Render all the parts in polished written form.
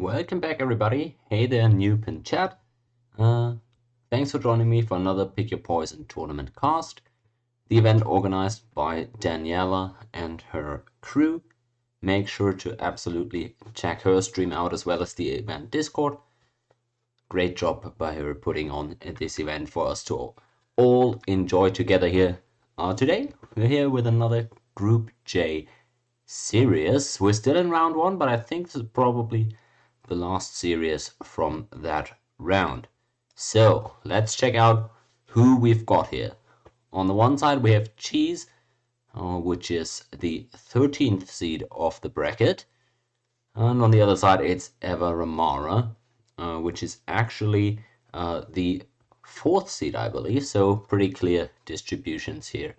Welcome back, everybody. Hey there, Noob in chat. Thanks for joining me for another Pick Your Poison tournament cast. The event organized by Daniela and her crew. Make sure to absolutely check her stream out as well as the event Discord. Great job by her putting on this event for us to all enjoy together here. Today, we're here with another Group J series. We're still in round 1, but I think this is probably the last series from that round. So let's check out who we've got here. On the one side we have Cheese, which is the 13th seed of the bracket, and on the other side it's Eva Ramara, which is actually the 4th seed, I believe. So pretty clear distributions here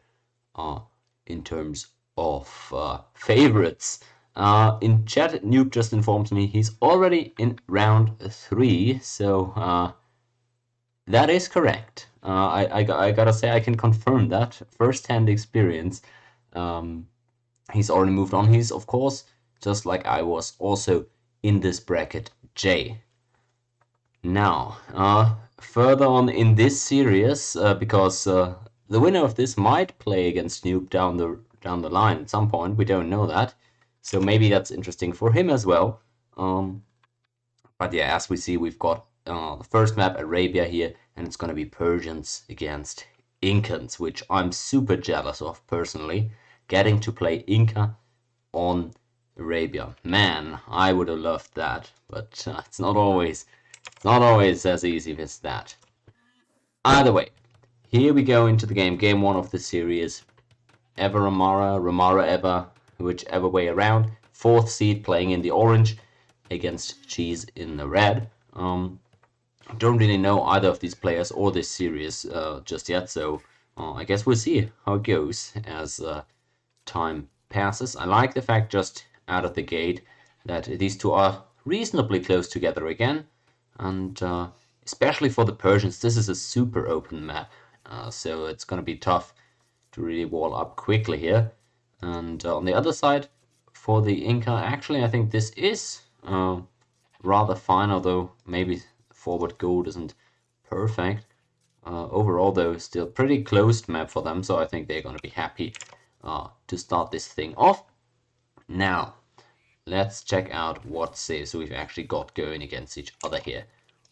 in terms of favorites. In chat, Noob just informed me he's already in round 3, so that is correct. I gotta say I can confirm that first-hand experience. He's already moved on. He's, of course, just like I was, also in this bracket J. Now, further on in this series, because the winner of this might play against Noob down the line at some point. We don't know that. So maybe that's interesting for him as well. But yeah, as we see, we've got the first map, Arabia here, and it's going to be Persians against Incans, which I'm super jealous of personally. Getting to play Inca on Arabia. Man, I would have loved that, but it's not always as easy as that. Either way, here we go into the game 1 of the series. Eva Ramara Eva, whichever way around. 4th seed playing in the orange against Cheese in the red. Don't really know either of these players or this series just yet, so I guess we'll see how it goes as time passes. I like the fact just out of the gate that these two are reasonably close together again, and especially for the Persians, this is a super open map, so it's going to be tough to really wall up quickly here. And on the other side, for the Inca, actually I think this is rather fine, although maybe forward gold isn't perfect. Overall though, still pretty closed map for them, so I think they're going to be happy to start this thing off. Now, let's check out what saves we've actually got going against each other here.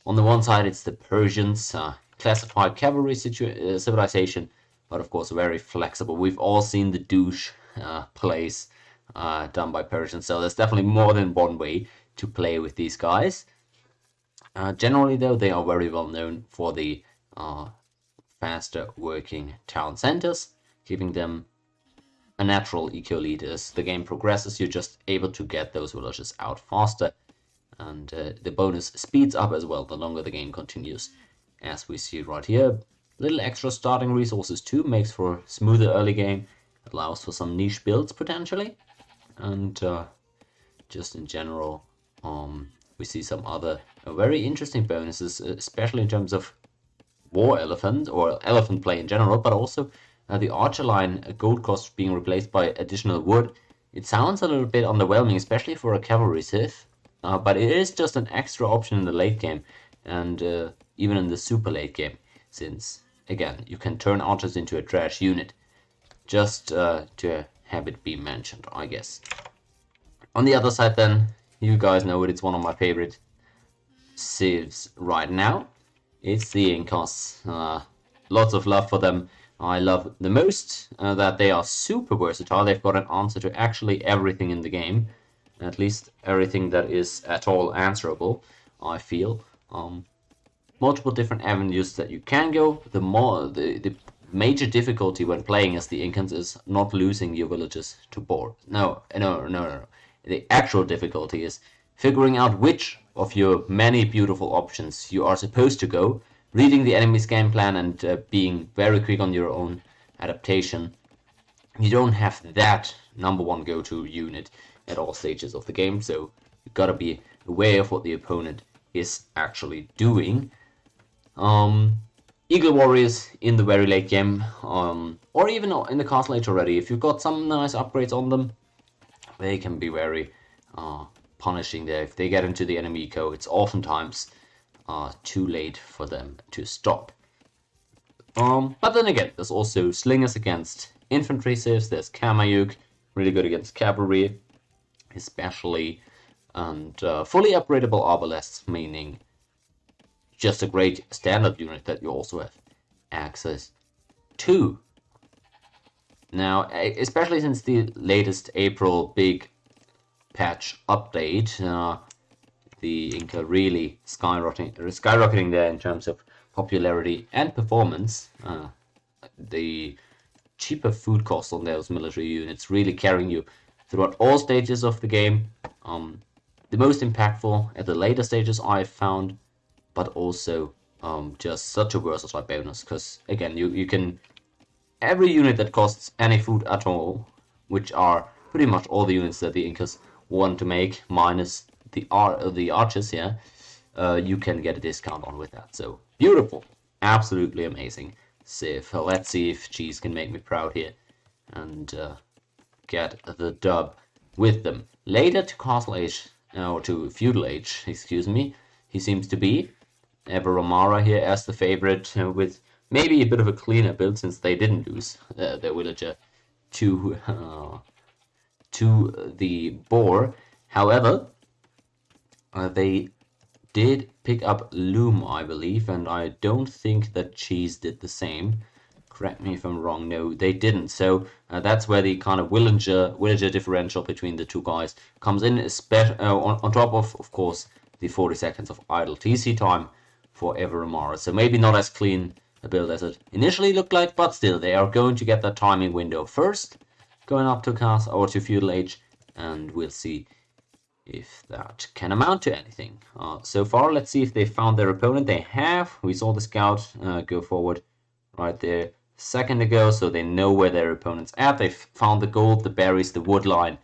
On the one side it's the Persians, classified cavalry civilization, but of course very flexible. We've all seen the douche plays done by Persians, so there's definitely more than one way to play with these guys. Generally though, they are very well known for the faster working town centers, giving them a natural eco lead. As the game progresses, you're just able to get those villages out faster, and the bonus speeds up as well the longer the game continues, as we see right here. Little extra starting resources too, makes for a smoother early game, allows for some niche builds potentially, and just in general we see some other very interesting bonuses, especially in terms of war elephant or elephant play in general, but also the archer line gold cost being replaced by additional wood. It sounds a little bit underwhelming, especially for a cavalry Sith, but it is just an extra option in the late game, and even in the super late game, since again, you can turn archers into a trash unit, just to have it be mentioned, I guess. On the other side then, you guys know it, it's one of my favorite civs right now. It's the Incas. Lots of love for them. I love the most that they are super versatile. They've got an answer to actually everything in the game, at least everything that is at all answerable, I feel. Multiple different avenues that you can go. The major difficulty when playing as the Incans is not losing your villages to board. No. The actual difficulty is figuring out which of your many beautiful options you are supposed to go, reading the enemy's game plan, and being very quick on your own adaptation. You don't have that number one go-to unit at all stages of the game, so you gotta be aware of what the opponent is actually doing. Eagle Warriors in the very late game, or even in the castle age already, if you've got some nice upgrades on them, they can be very punishing there. If they get into the enemy eco, it's oftentimes too late for them to stop. But then again, there's also slingers against infantry civs. There's Kamayuk, really good against cavalry, especially, and fully upgradable arbalests, meaning just a great standard unit that you also have access to. Now, especially since the latest April big patch update, the Inca really skyrocketing there in terms of popularity and performance. The cheaper food costs on those military units really carrying you throughout all stages of the game. The most impactful at the later stages I've found, but also just such a versatile bonus, because again, you can, every unit that costs any food at all, which are pretty much all the units that the Incas want to make, minus the archers here, you can get a discount on with that. So beautiful, absolutely amazing civ. Let's see if Cheese can make me proud here and get the dub with them. Later to Castle Age, or to Feudal Age, excuse me, he seems to be Ever Romara here as the favorite, with maybe a bit of a cleaner build since they didn't lose their villager to the boar. However, they did pick up Loom, I believe, and I don't think that Cheese did the same. Correct me if I'm wrong. No, they didn't. So that's where the kind of villager differential between the two guys comes in, on top of course, the 40 seconds of idle TC time for Ever Romara. So maybe not as clean a build as it initially looked like, but still, they are going to get that timing window first, going up to Castle or to Feudal Age, and we'll see if that can amount to anything. So far, let's see if they found their opponent. They have. We saw the scout go forward right there a second ago, so they know where their opponent's at. They found the gold, the berries, the wood line.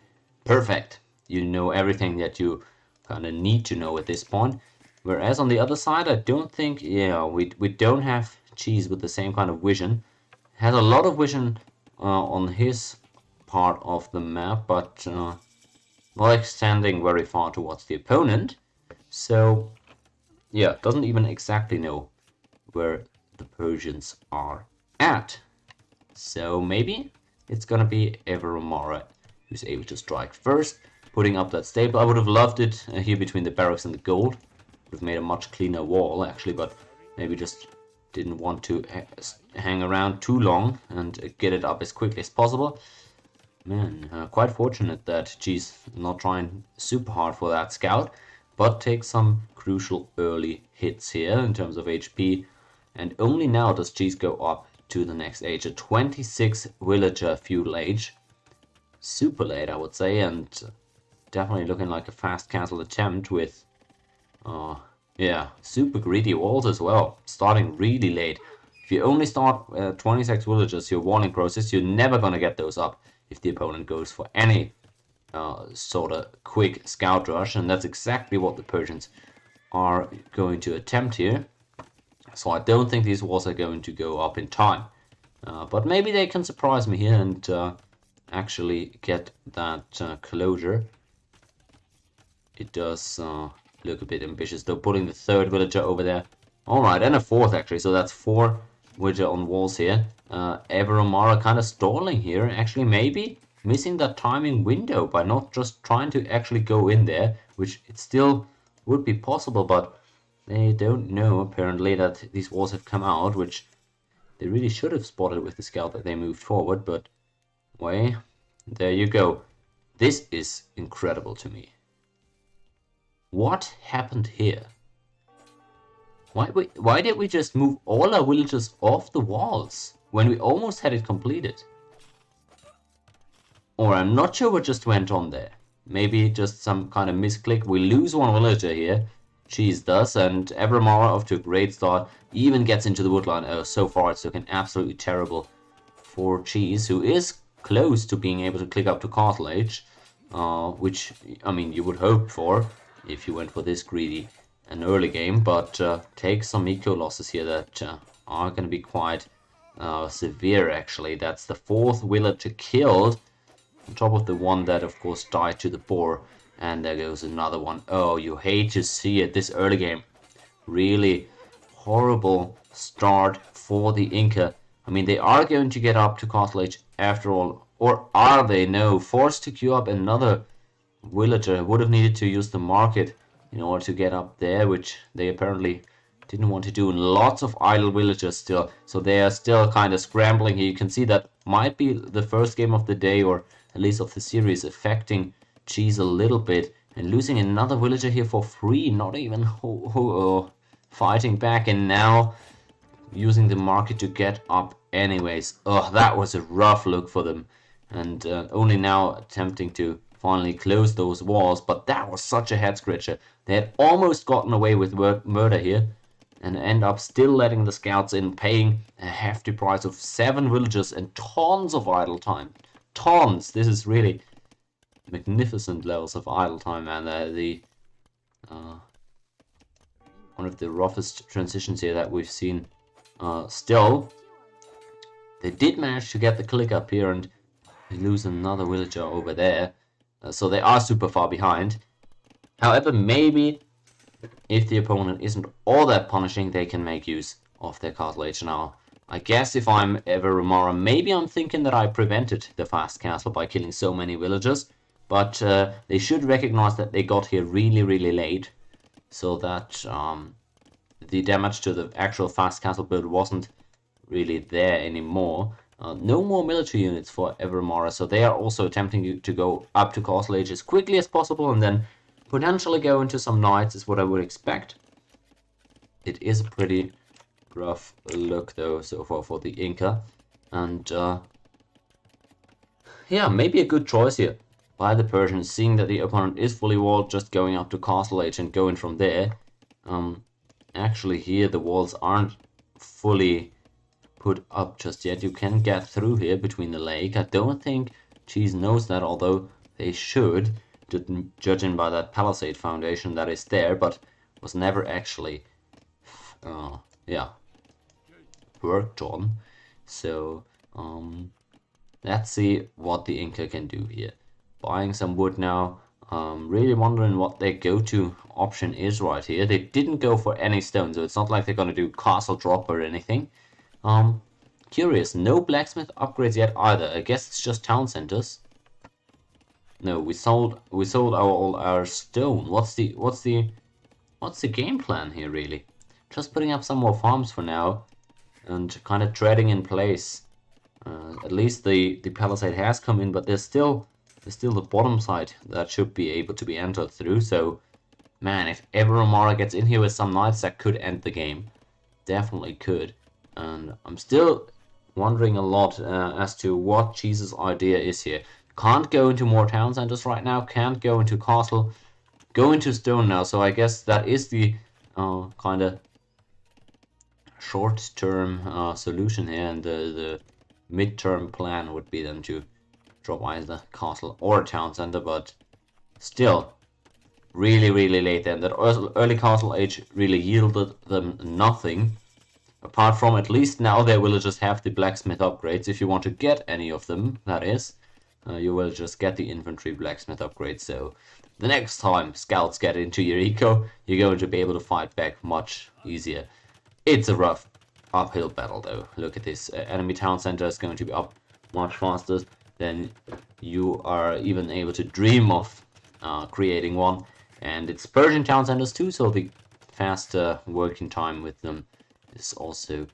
Perfect. You know everything that you kind of need to know at this point. Whereas on the other side, I don't think, we don't have Cheese with the same kind of vision. Has a lot of vision on his part of the map, but not extending very far towards the opponent. So, yeah, doesn't even exactly know where the Persians are at. So maybe it's gonna be Ever Romara who's able to strike first, putting up that staple. I would have loved it here between the barracks and the gold. Would have made a much cleaner wall, actually, but maybe just didn't want to hang around too long and get it up as quickly as possible. Man, quite fortunate that G's not trying super hard for that scout, but takes some crucial early hits here in terms of HP. And only now does G's go up to the next age, a 26 villager Feudal Age. Super late, I would say, and definitely looking like a fast cancel attempt with, yeah, super greedy walls as well, starting really late. If you only start 26 villagers, your warning process, you're never gonna get those up if the opponent goes for any sort of quick scout rush, and that's exactly what the Persians are going to attempt here. So I don't think these walls are going to go up in time, but maybe they can surprise me here and actually get that closure. It does look a bit ambitious though, putting the third villager over there. Alright, and a fourth actually, so that's 4 villager on walls here. Ever Romara kind of stalling here, actually maybe missing that timing window by not just trying to actually go in there, which it still would be possible, but they don't know apparently that these walls have come out, which they really should have spotted with the scout that they moved forward, but way, there you go. This is incredible to me. What happened here? Why did we just move all our villagers off the walls when we almost had it completed? Or I'm not sure what just went on there. Maybe just some kind of misclick. We lose one villager here. Cheese does, and Ever Romara off to a great start. Even gets into the woodline. Oh, so far it's looking absolutely terrible for Cheese, who is close to being able to click up to Castle Age. Which, I mean, you would hope for if you went for this greedy an early game, but take some eco losses here that are going to be quite severe, actually. That's the 4th villager killed, on top of the one that, of course, died to the boar And there goes another one. Oh, you hate to see it this early game. Really horrible start for the Inca. I mean, they are going to get up to Castle Age after all. Or are they? No, forced to queue up another villager. Would have needed to use the market in order to get up there, which they apparently didn't want to do. Lots of idle villagers still, so they are still kind of scrambling here. You can see that might be the first game of the day, or at least of the series, affecting Cheese a little bit. And losing another villager here for free, not even fighting back, and now using the market to get up anyways. Ugh, that was a rough look for them. And only now attempting to finally close those walls, but that was such a head scratcher. They had almost gotten away with murder here, and end up still letting the scouts in, paying a hefty price of 7 villagers and tons of idle time. Tons! This is really magnificent levels of idle time, and one of the roughest transitions here that we've seen. Still, they did manage to get the click up here, and they lose another villager over there. So they are super far behind. However, maybe if the opponent isn't all that punishing, they can make use of their Castle Age now. I guess if I'm ever Romara, maybe I'm thinking that I prevented the fast castle by killing so many villagers. But they should recognize that they got here really, really late. So that the damage to the actual fast castle build wasn't really there anymore. No more military units for Evermora, so they are also attempting to go up to Castle Age as quickly as possible, and then potentially go into some knights is what I would expect. It is a pretty rough look though so far for the Inca, and yeah, maybe a good choice here by the Persians, seeing that the opponent is fully walled, just going up to Castle Age and going from there. Actually here the walls aren't fully put up just yet. You can get through here between the lake. I don't think Cheese knows that, although they should, judging by that palisade foundation that is there, but was never actually yeah, worked on. So let's see what the Inca can do here. Buying some wood now. Really wondering what their go-to option is right here. They didn't go for any stone, so it's not like they're gonna do castle drop or anything. Curious, no blacksmith upgrades yet either. I guess it's just town centers. No, we sold all our stone. What's the game plan here really? Just putting up some more farms for now, and kind of treading in place. At least the palisade has come in, but there's still the bottom side that should be able to be entered through. So, man, if ever Romara gets in here with some knights, that could end the game. Definitely could. And I'm still wondering a lot as to what Cheese's idea is here. Can't go into more town centers right now. Can't go into castle. Go into stone now. So I guess that is the kind of short-term solution here, and the mid-term plan would be then to drop either castle or town center, but still really, really late then. That early Castle Age really yielded them nothing, apart from at least now they will just have the blacksmith upgrades. If you want to get any of them, that is, you will just get the infantry blacksmith upgrades. So the next time scouts get into your eco, you're going to be able to fight back much easier. It's a rough uphill battle though. Look at this, enemy town center is going to be up much faster than you are even able to dream of creating one. And it's Persian town centers too, so the faster working time with them is also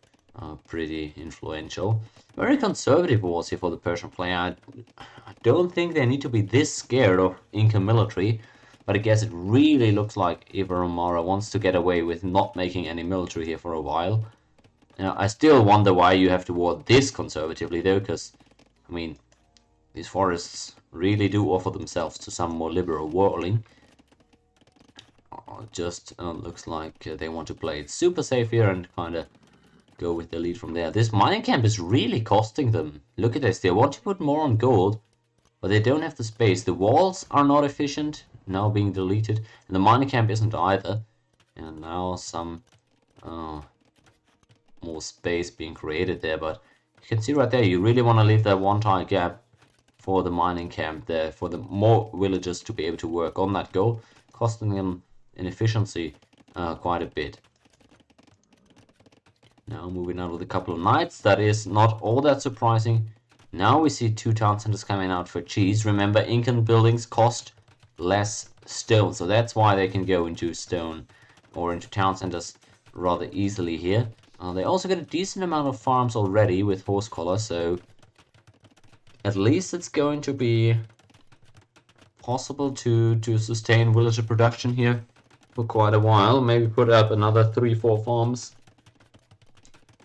pretty influential. Very conservative wars here for the Persian player. I don't think they need to be this scared of Inca military, but I guess it really looks like Ibaromara wants to get away with not making any military here for a while. I still wonder why you have to war this conservatively though, because, I mean, these forests really do offer themselves to some more liberal warling. Just looks like they want to play it super safe here and kind of go with the lead from there. This mining camp is really costing them. Look at this, they want to put more on gold, but they don't have the space. The walls are not efficient, now being deleted, and the mining camp isn't either. And now some more space being created there, but you can see right there, you really want to leave that one tile gap for the mining camp there, for the more villagers to be able to work on that goal, costing them in efficiency quite a bit. Now moving on with a couple of knights, that is not all that surprising. Now we see 2 town centers coming out for cheese. Remember, Incan buildings cost less stone, so that's why they can go into stone or into town centers rather easily here. They also get a decent amount of farms already with horse collar, so at least it's going to be possible to sustain villager production here for quite a while. Maybe put up another 3-4 farms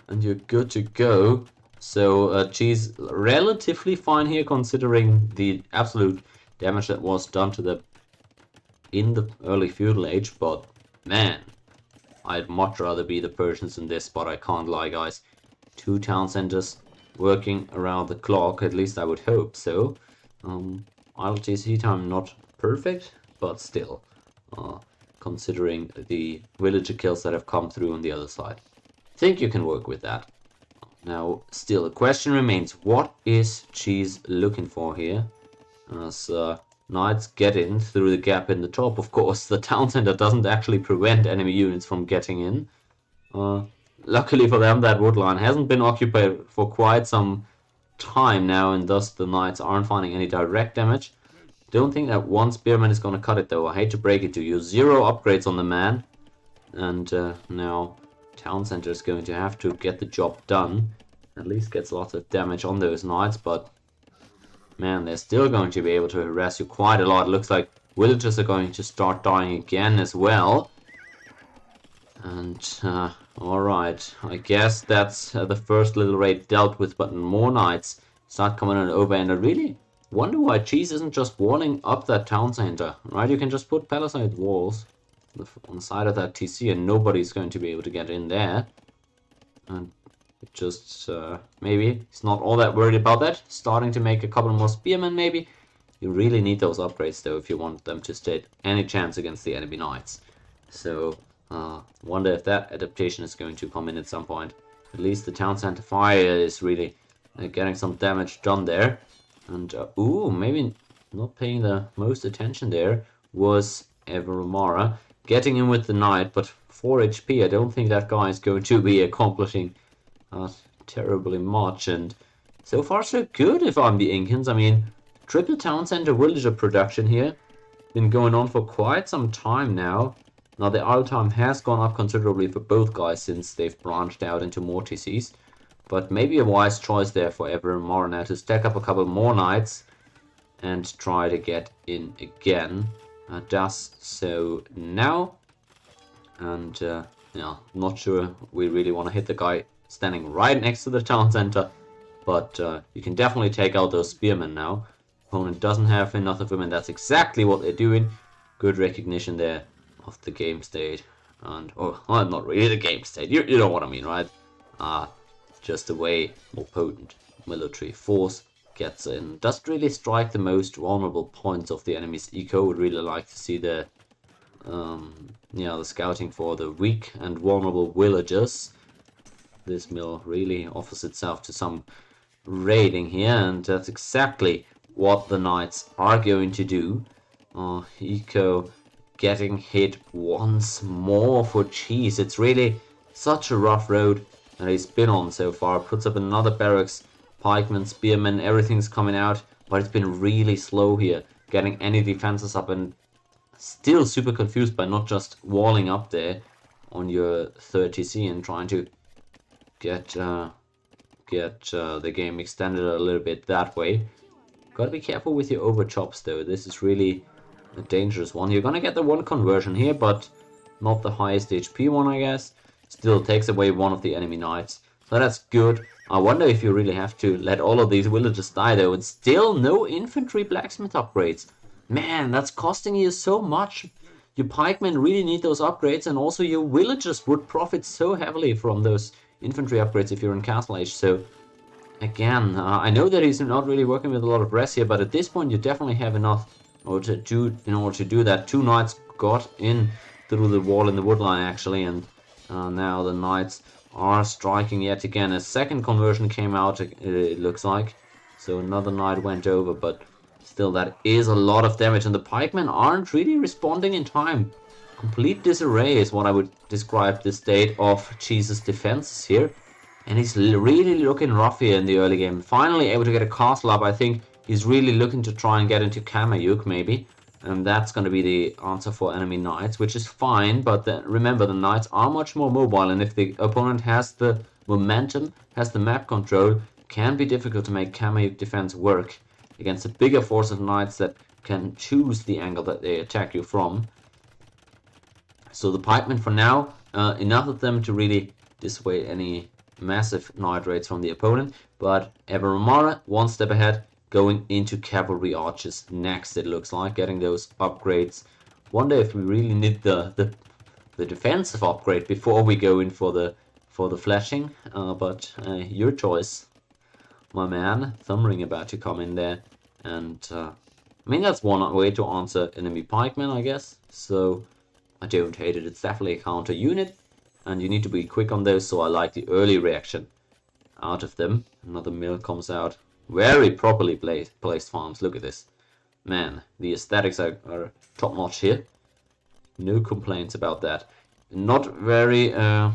and you're good to go. So cheese relatively fine here considering the absolute damage that was done to the in the early feudal age, but man, I'd much rather be the Persians in this spot, I can't lie guys. 2 town centers working around the clock, at least I would hope so. Idle TC time not perfect, but still, considering the villager kills that have come through on the other side. Think you can work with that. Now, still, the question remains, what is cheese looking for here? As knights get in through the gap in the top, of course, the town center doesn't actually prevent enemy units from getting in. Luckily for them, that wood line hasn't been occupied for quite some time now, and thus the knights aren't finding any direct damage. Don't think that one spearman is going to cut it though. I hate to break it to you. 0 upgrades on the man. And now town center is going to have to get the job done. At least gets lots of damage on those knights, but man, they're still going to be able to harass you quite a lot. Looks like villagers are going to start dying again as well. And alright, I guess that's the first little raid dealt with, but more knights start coming on over, and I really wonder why cheese isn't just walling up that town center, right? You can just put palisade walls on the side of that TC and nobody's going to be able to get in there. And it just, maybe he's not all that worried about that. Starting to make a couple more spearmen maybe. You really need those upgrades though if you want them to stand any chance against the enemy knights. So, wonder if that adaptation is going to come in at some point. At least the town center fire is really getting some damage done there. And, ooh, maybe not paying the most attention there was Everamara. Getting in with the knight, but 4 HP, I don't think that guy is going to be accomplishing terribly much. And so far so good if I'm the Incans. I mean, triple town center villager production here. Been going on for quite some time now. Now the idle time has gone up considerably for both guys since they've branched out into more TCs. But maybe a wise choice there for Everamara now to stack up a couple more knights and try to get in again. Does so now. And yeah, not sure we really want to hit the guy standing right next to the town center. But you can definitely take out those spearmen now. Opponent doesn't have enough of them, and that's exactly what they're doing. Good recognition there of the game state. And, oh, well, not really the game state. You know what I mean, right? Just a way more potent military force gets in. Doesn't really strike the most vulnerable points of the enemy's eco. Would really like to see the the scouting for the weak and vulnerable villagers. This mill really offers itself to some raiding here, and that's exactly what the knights are going to do. Eco getting hit once more for cheese. It's really such a rough road that he's been on so far. Puts up another barracks, pikemen, spearmen, everything's coming out, but it's been really slow here getting any defenses up, and still super confused by not just walling up there on your 30C and trying to get the game extended a little bit that way. Gotta be careful with your overchops though. This is really a dangerous one. You're gonna get the one conversion here, but not the highest HP one, I guess. Still takes away one of the enemy knights, so that's good. I wonder if you really have to let all of these villagers die though, and still no infantry blacksmith upgrades. Man, that's costing you so much. Your pikemen really need those upgrades, and also your villagers would profit so heavily from those infantry upgrades if you're in Castle Age. So again, I know that he's not really working with a lot of rest here, but at this point you definitely have enough in order to do that. 2 knights got in through the wall in the woodline actually, and now the knights are striking yet again. A second conversion came out, it looks like. So another knight went over, but still that is a lot of damage, and the pikemen aren't really responding in time. Complete disarray is what I would describe the state of Cheese's defenses here. And he's really looking rough here in the early game. Finally able to get a castle up. I think he's really looking to try and get into Kamayuk maybe. And that's going to be the answer for enemy knights, which is fine. But remember, the knights are much more mobile. And if the opponent has the momentum, has the map control, it can be difficult to make Kamayuk defense work against a bigger force of knights that can choose the angle that they attack you from. So the pikemen for now, enough of them to really dissuade any massive knight raids from the opponent. But Everamara, one step ahead, going into cavalry archers next, it looks like, getting those upgrades. Wonder if we really need the defensive upgrade before we go in for the flashing. But your choice, my man. Thumbring about to come in there, and I mean that's one way to answer enemy pikemen, I guess. So I don't hate it. It's definitely a counter unit, and you need to be quick on those. So I like the early reaction out of them. Another mill comes out. Very properly placed farms. Look at this. Man, the aesthetics are top notch here. No complaints about that. Not very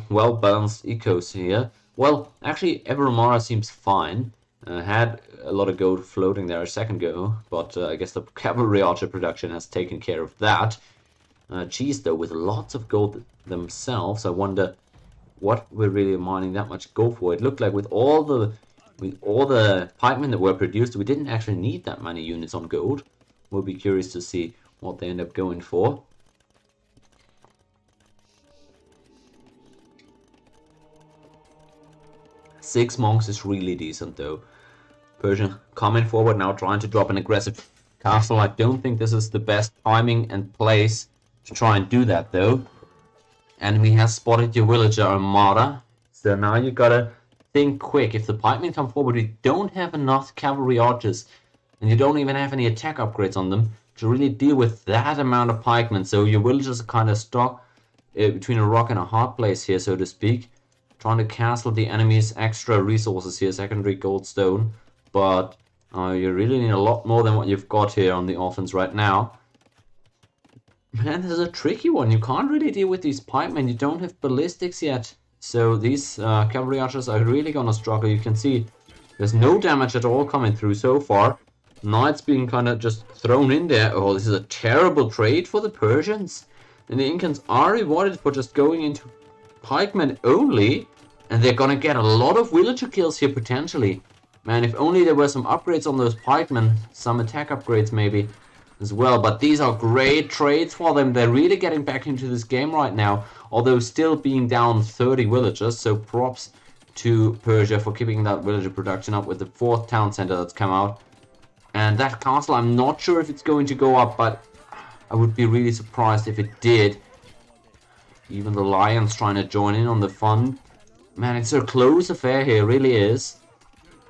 well balanced ecos here. Well, actually, Everamara seems fine. Had a lot of gold floating there a second ago, but I guess the cavalry archer production has taken care of that. Cheese, though, with lots of gold themselves. I wonder what we're really mining that much gold for. It looked like with all the pikemen that were produced, we didn't actually need that many units on gold. We'll be curious to see what they end up going for. Six monks is really decent, though. Persian coming forward now, trying to drop an aggressive castle. I don't think this is the best timing and place to try and do that, though. Enemy has spotted your villager armada, so now you gotta think quick. If the pikemen come forward, we don't have enough cavalry archers, and you don't even have any attack upgrades on them to really deal with that amount of pikemen. So your villagers are kind of stuck between a rock and a hard place here, so to speak, trying to castle the enemy's extra resources here, secondary gold stone. But you really need a lot more than what you've got here on the offense right now. Man, this is a tricky one. You can't really deal with these pikemen. You don't have ballistics yet. So these cavalry archers are really gonna struggle. You can see there's no damage at all coming through so far. Knights being kind of just thrown in there. Oh, this is a terrible trade for the Persians. And the Incans are rewarded for just going into pikemen only. And they're gonna get a lot of villager kills here potentially. Man, if only there were some upgrades on those pikemen. Some attack upgrades maybe as well. But these are great trades for them. They're really getting back into this game right now. Although still being down 30 villagers. So props to Persia for keeping that villager production up with the 4th town center that's come out. And that castle, I'm not sure if it's going to go up, but I would be really surprised if it did. Even the lions trying to join in on the fun. Man, it's a close affair here, really is.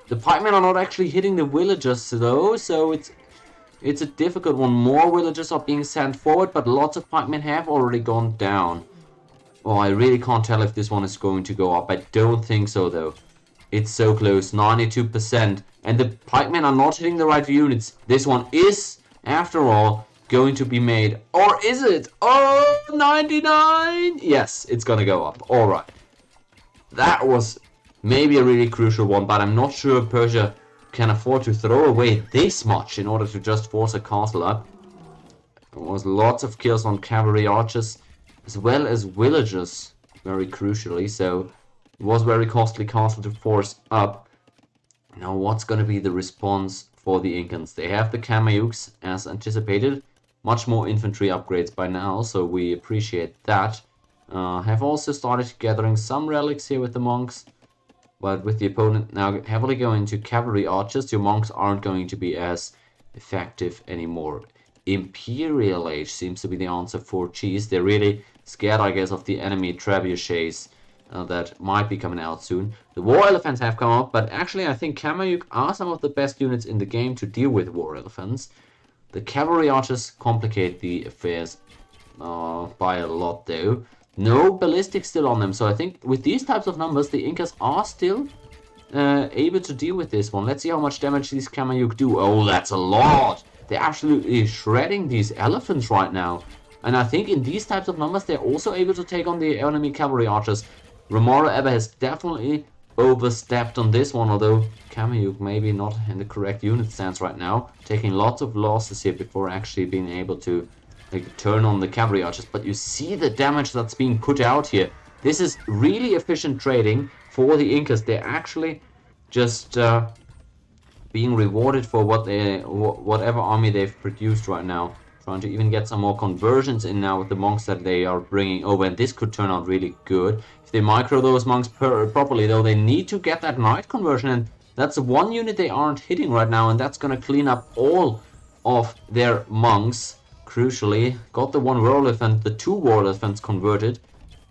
The pikemen are not actually hitting the villagers though, so it's a difficult one. More villagers are being sent forward, but lots of pikemen have already gone down. Oh, I really can't tell if this one is going to go up. I don't think so though. It's so close, 92%. And the pikemen are not hitting the right units. This one is, after all, going to be made. Or is it? Oh, 99! Yes, it's gonna go up. Alright. That was maybe a really crucial one, but I'm not sure Persia can afford to throw away this much in order to just force a castle up. There was lots of kills on cavalry archers, as well as villagers, very crucially, so it was very costly castle to force up. Now what's going to be the response for the Incans? They have the Kamayuks as anticipated, much more infantry upgrades by now, so we appreciate that. Have also started gathering some relics here with the monks, but with the opponent now heavily going to cavalry archers, your monks aren't going to be as effective anymore. Imperial Age seems to be the answer for Cheese. They're really scared, I guess, of the enemy trebuchets that might be coming out soon. The war elephants have come up, but actually I think Kamayuk are some of the best units in the game to deal with war elephants. The cavalry archers complicate the affairs by a lot though. No ballistics still on them, so I think with these types of numbers the Incas are still able to deal with this one. Let's see how much damage these Kamayuk do. Oh, that's a lot. They're absolutely shredding these elephants right now. And I think in these types of numbers, they're also able to take on the enemy cavalry archers. Remora Eber has definitely overstepped on this one, although Kamayuk maybe not in the correct unit stance right now. Taking lots of losses here before actually being able to turn on the cavalry archers. But you see the damage that's being put out here. This is really efficient trading for the Incas. They're actually just being rewarded for whatever army they've produced right now. Trying to even get some more conversions in now with the monks that they are bringing over, and this could turn out really good. If they micro those monks properly, though, they need to get that knight conversion, and that's one unit they aren't hitting right now, and that's going to clean up all of their monks. Crucially, got the one war elephant, the two war elephants converted,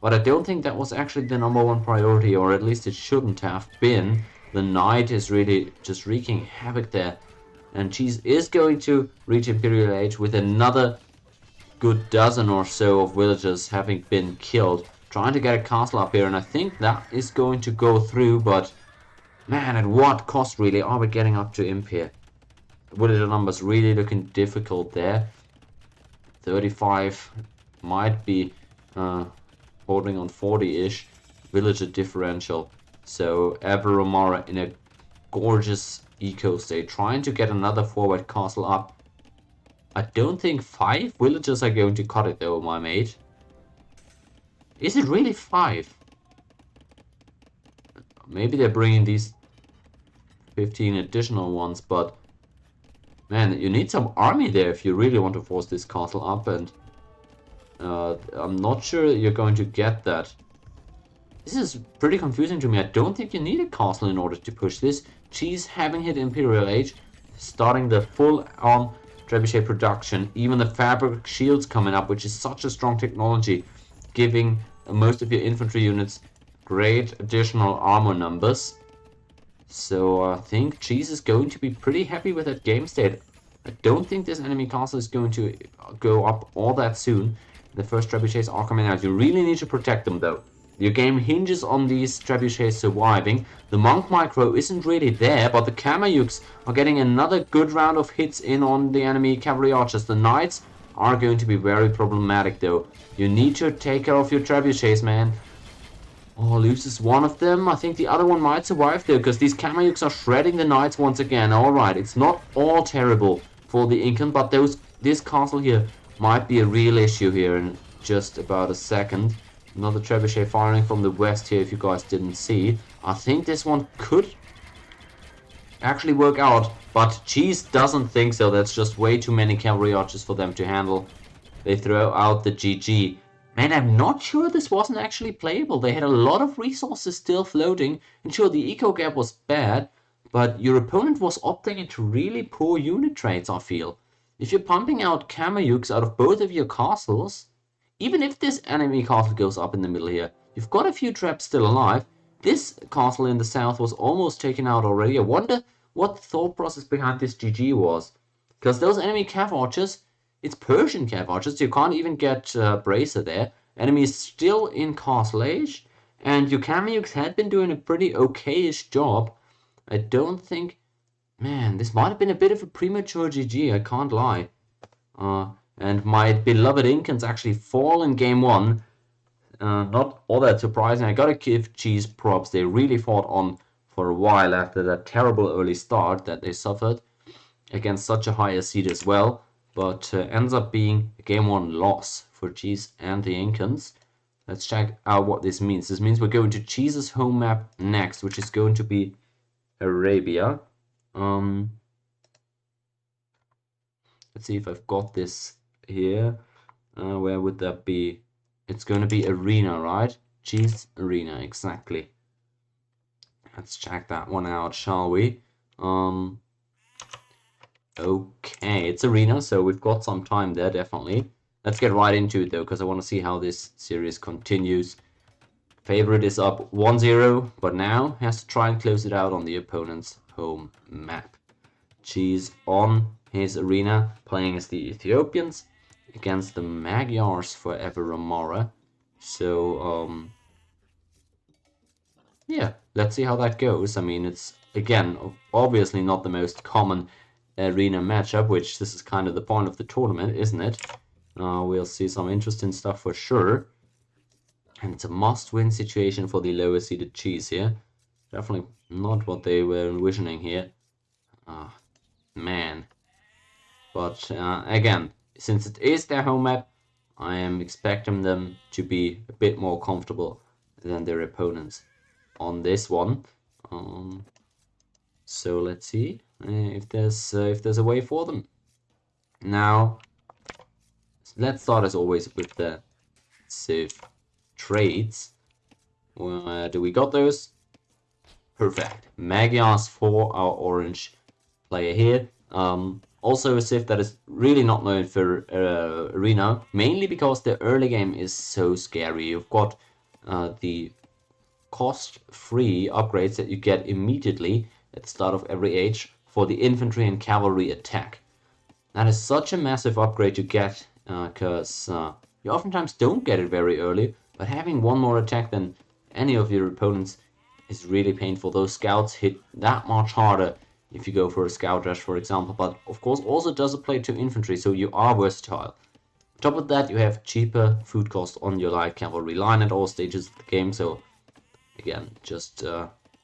but I don't think that was actually the #1 priority, or at least it shouldn't have been. The knight is really just wreaking havoc there. And Cheese is going to reach Imperial Age with another good dozen or so of villagers having been killed. Trying to get a castle up here, and I think that is going to go through, but man, at what cost really are we getting up to Imp here? Villager numbers really looking difficult there. 35 might be holding on 40-ish villager differential. So Everomara in a gorgeous eco state, trying to get another forward castle up. I don't think 5 villagers are going to cut it though, my mate. Is it really 5? Maybe they're bringing these 15 additional ones, but man, you need some army there if you really want to force this castle up, and I'm not sure you're going to get that. This is pretty confusing to me. I don't think you need a castle in order to push this. Cheese having hit Imperial Age, starting the full-on trebuchet production. Even the fabric shields coming up, which is such a strong technology, giving most of your infantry units great additional armor numbers. So I think Cheese is going to be pretty happy with that game state. I don't think this enemy castle is going to go up all that soon. The first trebuchets are coming out. You really need to protect them though. Your game hinges on these trebuchets surviving. The monk micro isn't really there, but the Kamayuks are getting another good round of hits in on the enemy cavalry archers. The knights are going to be very problematic though. You need to take care of your trebuchets, man. Oh, loses one of them. I think the other one might survive though, because these Kamayuks are shredding the knights once again. Alright, it's not all terrible for the Incan, but this castle here might be a real issue here in just about a second. Another trebuchet firing from the west here, if you guys didn't see. I think this one could actually work out, but Cheese doesn't think so. That's just way too many cavalry archers for them to handle. They throw out the GG. Man, I'm not sure this wasn't actually playable. They had a lot of resources still floating, and sure, the eco gap was bad, but your opponent was opting into really poor unit trades, I feel. If you're pumping out Kamayuks out of both of your castles, even if this enemy castle goes up in the middle here, you've got a few traps still alive. This castle in the south was almost taken out already. I wonder what the thought process behind this GG was. Because those enemy cav archers, it's Persian cav archers, you can't even get Bracer there. Enemy is still in castle age, and your Kamayuks had been doing a pretty okay-ish job. I don't think... Man, this might have been a bit of a premature GG, I can't lie. And my beloved Incans actually fall in game 1. Not all that surprising. I gotta give Cheese props. They really fought on for a while after that terrible early start that they suffered against such a high seed as well. But ends up being a game 1 loss for Cheese and the Incans. Let's check out what this means. This means we're going to Cheese's home map next, which is going to be Arabia. Let's see if I've got this here. Where would that be? It's going to be Arena, right? Cheese Arena, exactly. Let's check that one out, shall we? Okay, it's Arena, so we've got some time there, definitely. Let's get right into it, though, because I want to see how this series continues. Favorite is up 1-0, but now has to try and close it out on the opponent's home map. Cheese on his arena, playing as the Ethiopians against the Magyars for Everamara. So, yeah, let's see how that goes. I mean, it's, again, obviously not the most common arena matchup, which this is kind of the point of the tournament, isn't it? We'll see some interesting stuff for sure. And it's a must-win situation for the lower seeded Chiefs here. Definitely not what they were envisioning here. Man. But again, since it is their home map, I am expecting them to be a bit more comfortable than their opponents on this one. So let's see if there's a way for them. Now, let's start as always with the Civ trades. Do we got those? Perfect. Magyars for our orange player here. Also a Civ that is really not known for arena, mainly because the early game is so scary. You've got the cost-free upgrades that you get immediately at the start of every age for the infantry and cavalry attack. That is such a massive upgrade to get, because you oftentimes don't get it very early, but having one more attack than any of your opponents is really painful. Those scouts hit that much harder if you go for a scout rush, for example, but of course also does apply to infantry, so you are versatile. On top of that, you have cheaper food cost on your light cavalry line at all stages of the game, so again, just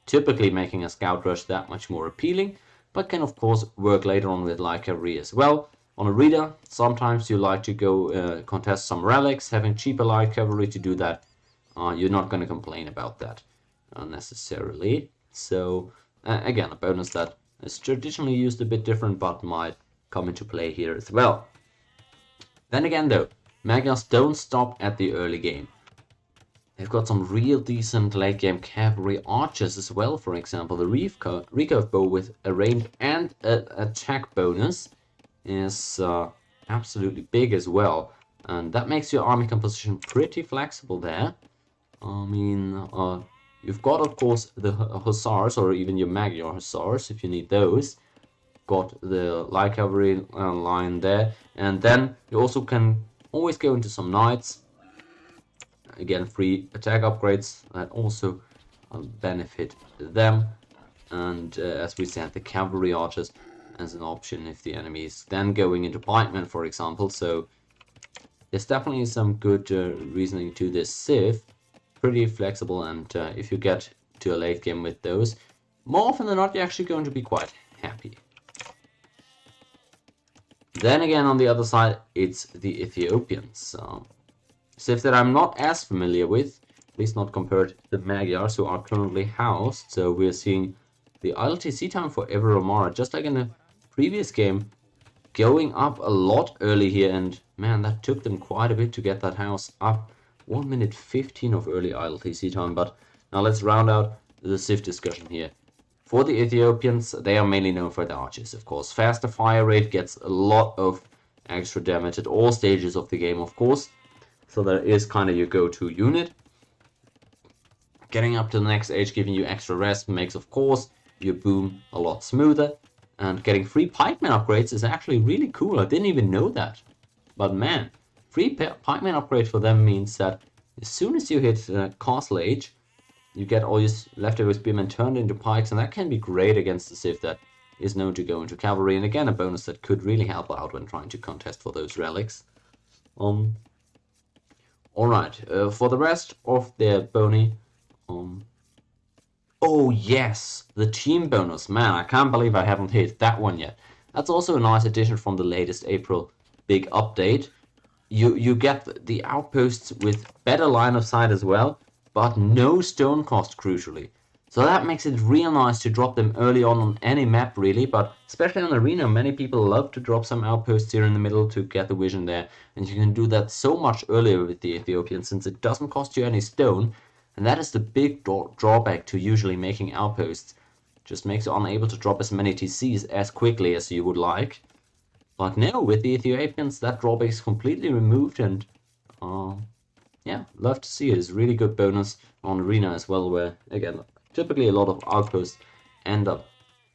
typically making a scout rush that much more appealing, but can of course work later on with light cavalry as well. On a reader, sometimes you like to go contest some relics, having cheaper light cavalry to do that. You're not going to complain about that necessarily. So again, a bonus that is traditionally used a bit different, but might come into play here as well. Then again though, Magyars don't stop at the early game. They've got some real decent late game cavalry archers as well. For example, the recurve bow with a range and an attack bonus is absolutely big as well, and that makes your army composition pretty flexible there. I mean, you've got of course the hussars, or even your Magyar hussars if you need those. Got the light cavalry line there, and then you also can always go into some knights. Again, free attack upgrades that also benefit them, and as we said, the cavalry archers as an option if the enemy is then going into pikemen, for example. So there's definitely some good reasoning to this Civ. Pretty flexible, and if you get to a late game with those, more often than not you're actually going to be quite happy. Then again, on the other side, it's the Ethiopians. Civ that I'm not as familiar with, at least not compared to the Magyars who are currently housed. So we're seeing the ILTC time for Ever Omara, just like in the previous game, going up a lot early here, and man, that took them quite a bit to get that house up. 1 minute 15 of early ILTC time. But now let's round out the Civ discussion here. For the Ethiopians, they are mainly known for the archers, of course. Faster fire rate gets a lot of extra damage at all stages of the game, of course. So that is kind of your go-to unit. Getting up to the next age, giving you extra rest, makes, of course, your boom a lot smoother. And getting free pikeman upgrades is actually really cool. I didn't even know that. But man, free pikeman upgrade for them means that as soon as you hit castle age, you get all your leftover spearmen turned into pikes, and that can be great against the Civ that is known to go into cavalry, and again a bonus that could really help out when trying to contest for those relics. Alright, for the rest of their bony, oh yes, the team bonus, man, I can't believe I haven't hit that one yet. That's also a nice addition from the latest April big update. You get the outposts with better line of sight as well, but no stone cost, crucially. So that makes it real nice to drop them early on any map, really, but especially on Arena, many people love to drop some outposts here in the middle to get the vision there, and you can do that so much earlier with the Ethiopian since it doesn't cost you any stone, and that is the big drawback to usually making outposts. Just makes you unable to drop as many TCs as quickly as you would like. But now, with the Ethiopians, that drawback is completely removed, and yeah, love to see it. It's a really good bonus on Arena as well, where, again, typically a lot of outposts end up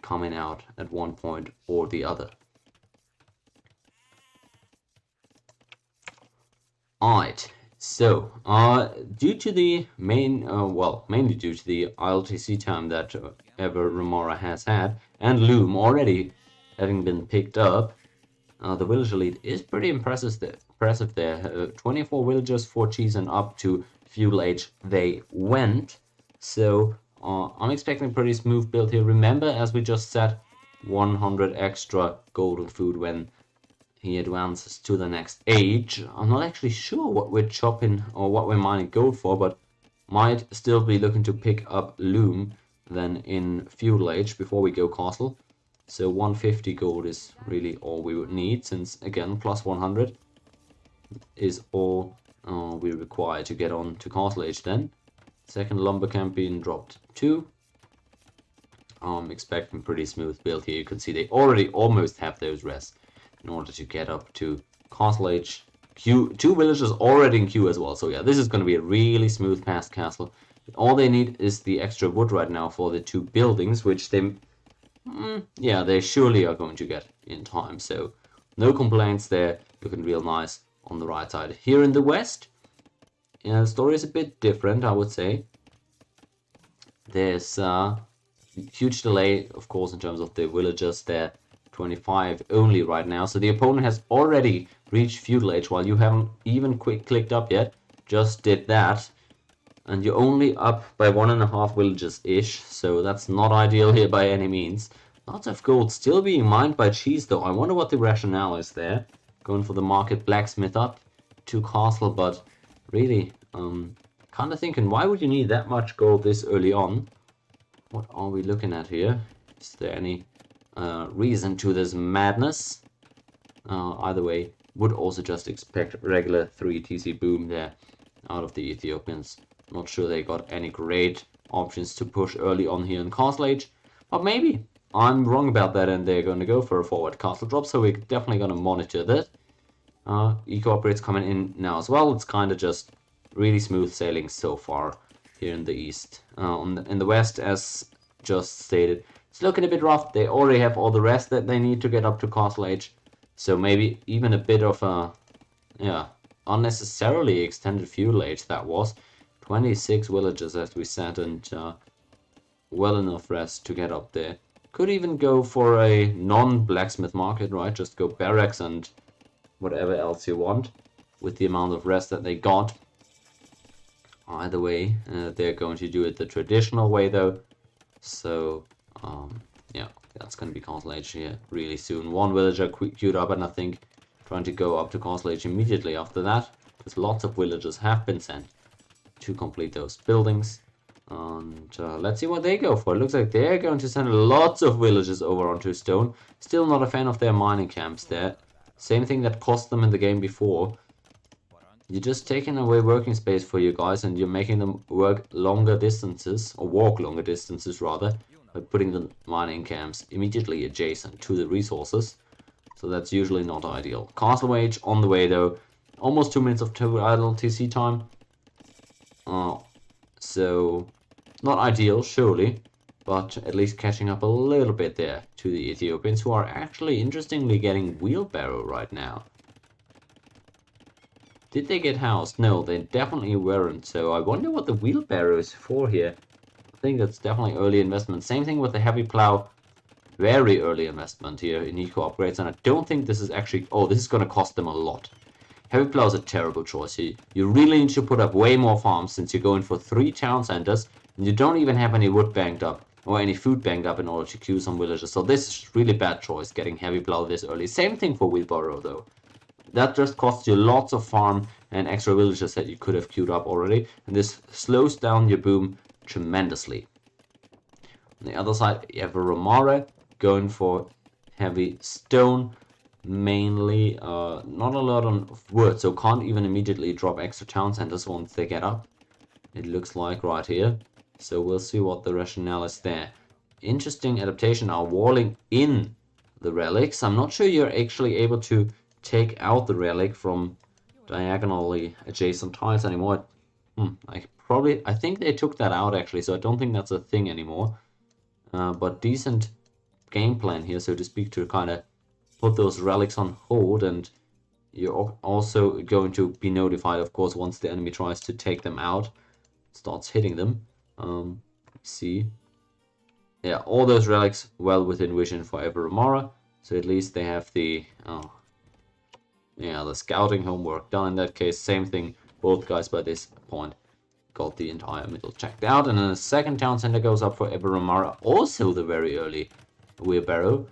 coming out at one point or the other. Alright, So, due to the mainly due to the ILTC time that Ever Remora has had, and Loom already having been picked up, the villager lead is pretty impressive there. 24 villagers, 4 cheese, and up to feudal age they went. So, I'm expecting a pretty smooth build here. Remember, as we just said, 100 extra golden food when he advances to the next age. I'm not actually sure what we're chopping or what we're mining gold for, but might still be looking to pick up Loom then in feudal age before we go castle. So 150 gold is really all we would need, since again plus 100 is all we require to get on to castle age then. Second lumber camp being dropped 2. I'm expecting pretty smooth build here. You can see they already almost have those rests in order to get up to castle age. Q, 2 villagers already in queue as well. So yeah, this is going to be a really smooth past castle. All they need is the extra wood right now for the 2 buildings, which they, yeah, they surely are going to get in time. So no complaints there. Looking real nice on the right side. Here in the west, yeah, the story is a bit different, I would say. There's huge delay, of course, in terms of the villagers there. 25 only right now, so the opponent has already reached feudal age while you haven't even clicked up yet. Just did that, and you're only up by 1.5 villages ish, so that's not ideal here by any means. Lots of gold still being mined by cheese though. I wonder what the rationale is there. Going for the market blacksmith up to castle, but really kind of thinking, why would you need that much gold this early on? What are we looking at here? Is there any reason to this madness? Either way, would also just expect regular 3 TC boom there out of the Ethiopians. Not sure they got any great options to push early on here in castle age, but maybe I'm wrong about that and they're going to go for a forward castle drop, so we're definitely going to monitor that. Eco upgrades coming in now as well. It's kind of just really smooth sailing so far here in the east. In the west, as just stated, it's looking a bit rough. They already have all the rest that they need to get up to castle age, so maybe even a bit of a, yeah, unnecessarily extended feudal age that was. 26 villages as we said, and well enough rest to get up there. Could even go for a non-blacksmith market, right? Just go barracks and whatever else you want with the amount of rest that they got. Either way, they're going to do it the traditional way though. So yeah, that's going to be castle age here really soon. 1 villager queued up, and I think trying to go up to castle age immediately after that, because lots of villagers have been sent to complete those buildings. And let's see what they go for. It looks like they're going to send lots of villagers over onto stone. Still not a fan of their mining camps there. Same thing that cost them in the game before. You're just taking away working space for you guys, and you're making them work longer distances, or walk longer distances rather, by putting the mining camps immediately adjacent to the resources. So that's usually not ideal. Castle age on the way though. Almost 2 minutes of total idle TC time. So not ideal, surely, but at least catching up a little bit there to the Ethiopians, who are actually interestingly getting wheelbarrow right now. Did they get housed? No, they definitely weren't. So I wonder what the wheelbarrow is for here. I think that's definitely early investment. Same thing with the heavy plow. Very early investment here in eco upgrades, and I don't think this is actually... Oh, this is going to cost them a lot. Heavy plow is a terrible choice here. You really need to put up way more farms, since you're going for 3 town centers, and you don't even have any wood banked up, or any food banked up in order to queue some villagers. So this is really bad choice, getting heavy plow this early. Same thing for wheelbarrow though. That just costs you lots of farm and extra villagers that you could have queued up already, and this slows down your boom tremendously. On the other side, you have a Romare going for heavy stone, mainly not a lot of wood, so can't even immediately drop extra town centers once they get up, it looks like right here. So we'll see what the rationale is there. Interesting adaptation are walling in the relics. I'm not sure you're actually able to take out the relic from diagonally adjacent tiles anymore. I think they took that out actually, so I don't think that's a thing anymore. But decent game plan here, so to speak, to kind of put those relics on hold and You're also going to be notified, of course, once the enemy tries to take them out, starts hitting them. See. Yeah, all those relics well within vision for Everamara, so at least they have the the scouting homework done in that case. Same thing, both guys by this point got the entire middle checked out, and then the second town center goes up for Everamara, also the very early wheelbarrow.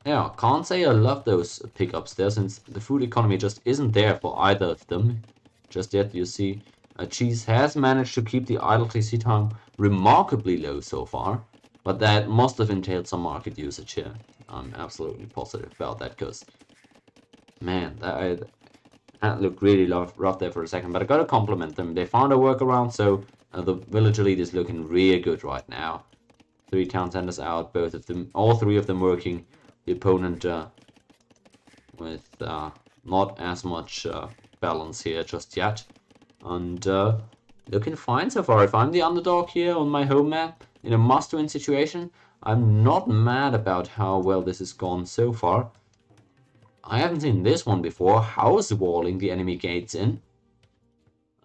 Yeah, can't say I love those pickups there, since the food economy just isn't there for either of them just yet. You see, Cheese has managed to keep the idle TC time remarkably low so far, but that must have entailed some market usage here. I'm absolutely positive about that, because, man, that looked really rough there for a second, but I gotta compliment them. They found a workaround, so the village elite is looking really good right now. 3 town centers out, both of them, all 3 of them working. The opponent with not as much balance here just yet, and looking fine so far. If I'm the underdog here on my home map in a must-win situation, I'm not mad about how well this has gone so far. I haven't seen this one before, house walling the enemy gates in.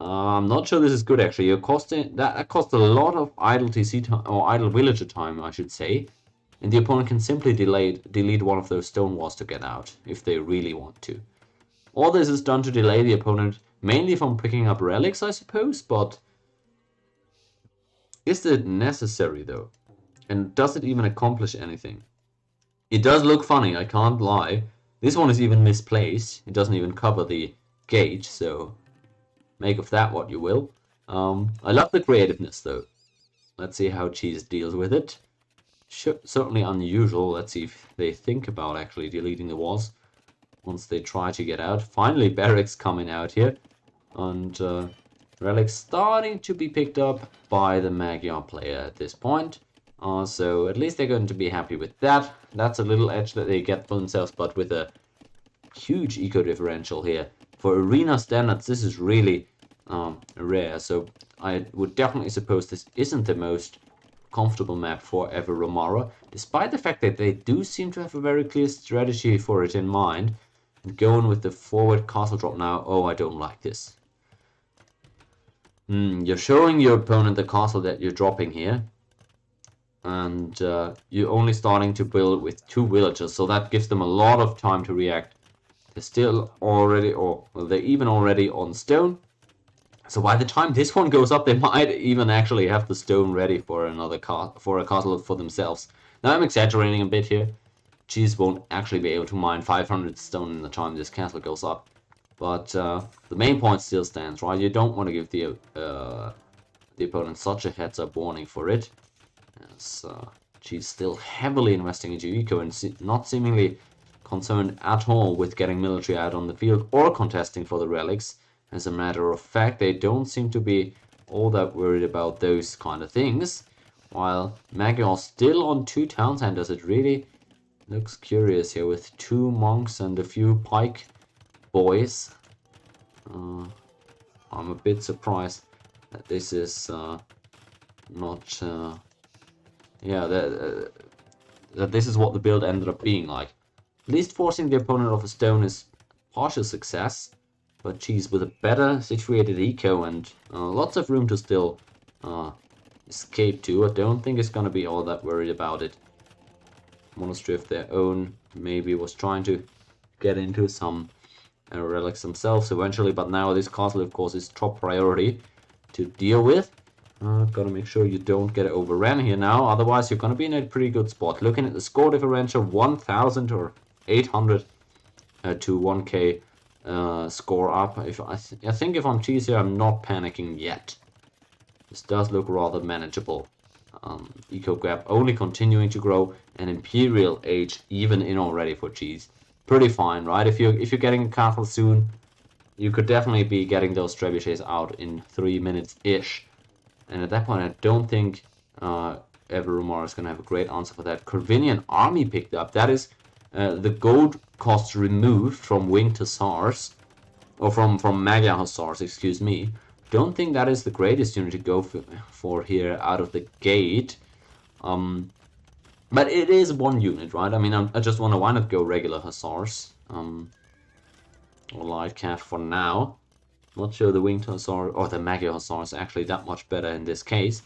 I'm not sure this is good actually. That cost a lot of idle TC time, or idle villager time, I should say. And the opponent can simply delete one of those stone walls to get out, if they really want to. All this is done to delay the opponent, mainly from picking up relics, I suppose, but is it necessary though? And does it even accomplish anything? It does look funny, I can't lie. This one is even misplaced. It doesn't even cover the gate, so make of that what you will. I love the creativeness though. Let's see how Cheese deals with it. Certainly unusual. Let's see if they think about actually deleting the walls once they try to get out. Finally, barracks coming out here, and relics starting to be picked up by the Magyar player at this point. So at least they're going to be happy with that. That's a little edge that they get for themselves, but with a huge eco differential here. For arena standards, this is really rare, so I would definitely suppose this isn't the most comfortable map for Everamara, despite the fact that they do seem to have a very clear strategy for it in mind. And going with the forward castle drop now, oh, I don't like this. You're showing your opponent the castle that you're dropping here, and you're only starting to build with 2 villagers, so that gives them a lot of time to react. They're still already, or well, they're even already on stone. So by the time this one goes up, they might even actually have the stone ready for another a castle for themselves. Now I'm exaggerating a bit here. Cheese won't actually be able to mine 500 stone in the time this castle goes up. But the main point still stands, right? You don't want to give the opponent such a heads-up warning for it. As Cheese still heavily investing into eco and not seemingly concerned at all with getting military out on the field or contesting for the relics. As a matter of fact, they don't seem to be all that worried about those kind of things. While Magyar still on 2 town centers, it really looks curious here with 2 monks and a few pike boys. I'm a bit surprised that this is not... that this is what the build ended up being like. At least forcing the opponent off a stone is partial success. But Cheese with a better situated eco and lots of room to still escape to. I don't think it's going to be all that worried about it. Monastery of their own maybe was trying to get into some relics themselves eventually, but now this castle of course is top priority to deal with. Gotta make sure you don't get overrun here now, otherwise you're gonna be in a pretty good spot. Looking at the score differential, 1000 or 800 to 1k score up. I think if I'm Cheese here, I'm not panicking yet. This does look rather manageable. Eco gap only continuing to grow, and Imperial Age even in already for Cheese. Pretty fine, right? If you're getting a castle soon, you could definitely be getting those trebuchets out in 3 minutes-ish. And at that point, I don't think Everamara is going to have a great answer for that. Corvinian army picked up. That is the gold costs removed from winged hussars, or from Magyar hussars, excuse me. Don't think that is the greatest unit to go for here out of the gate. But it is one unit, right? I mean, I just wonder why not go regular hussars. or light cat for now. Not sure the winged hussar or the mega hussar is actually that much better in this case.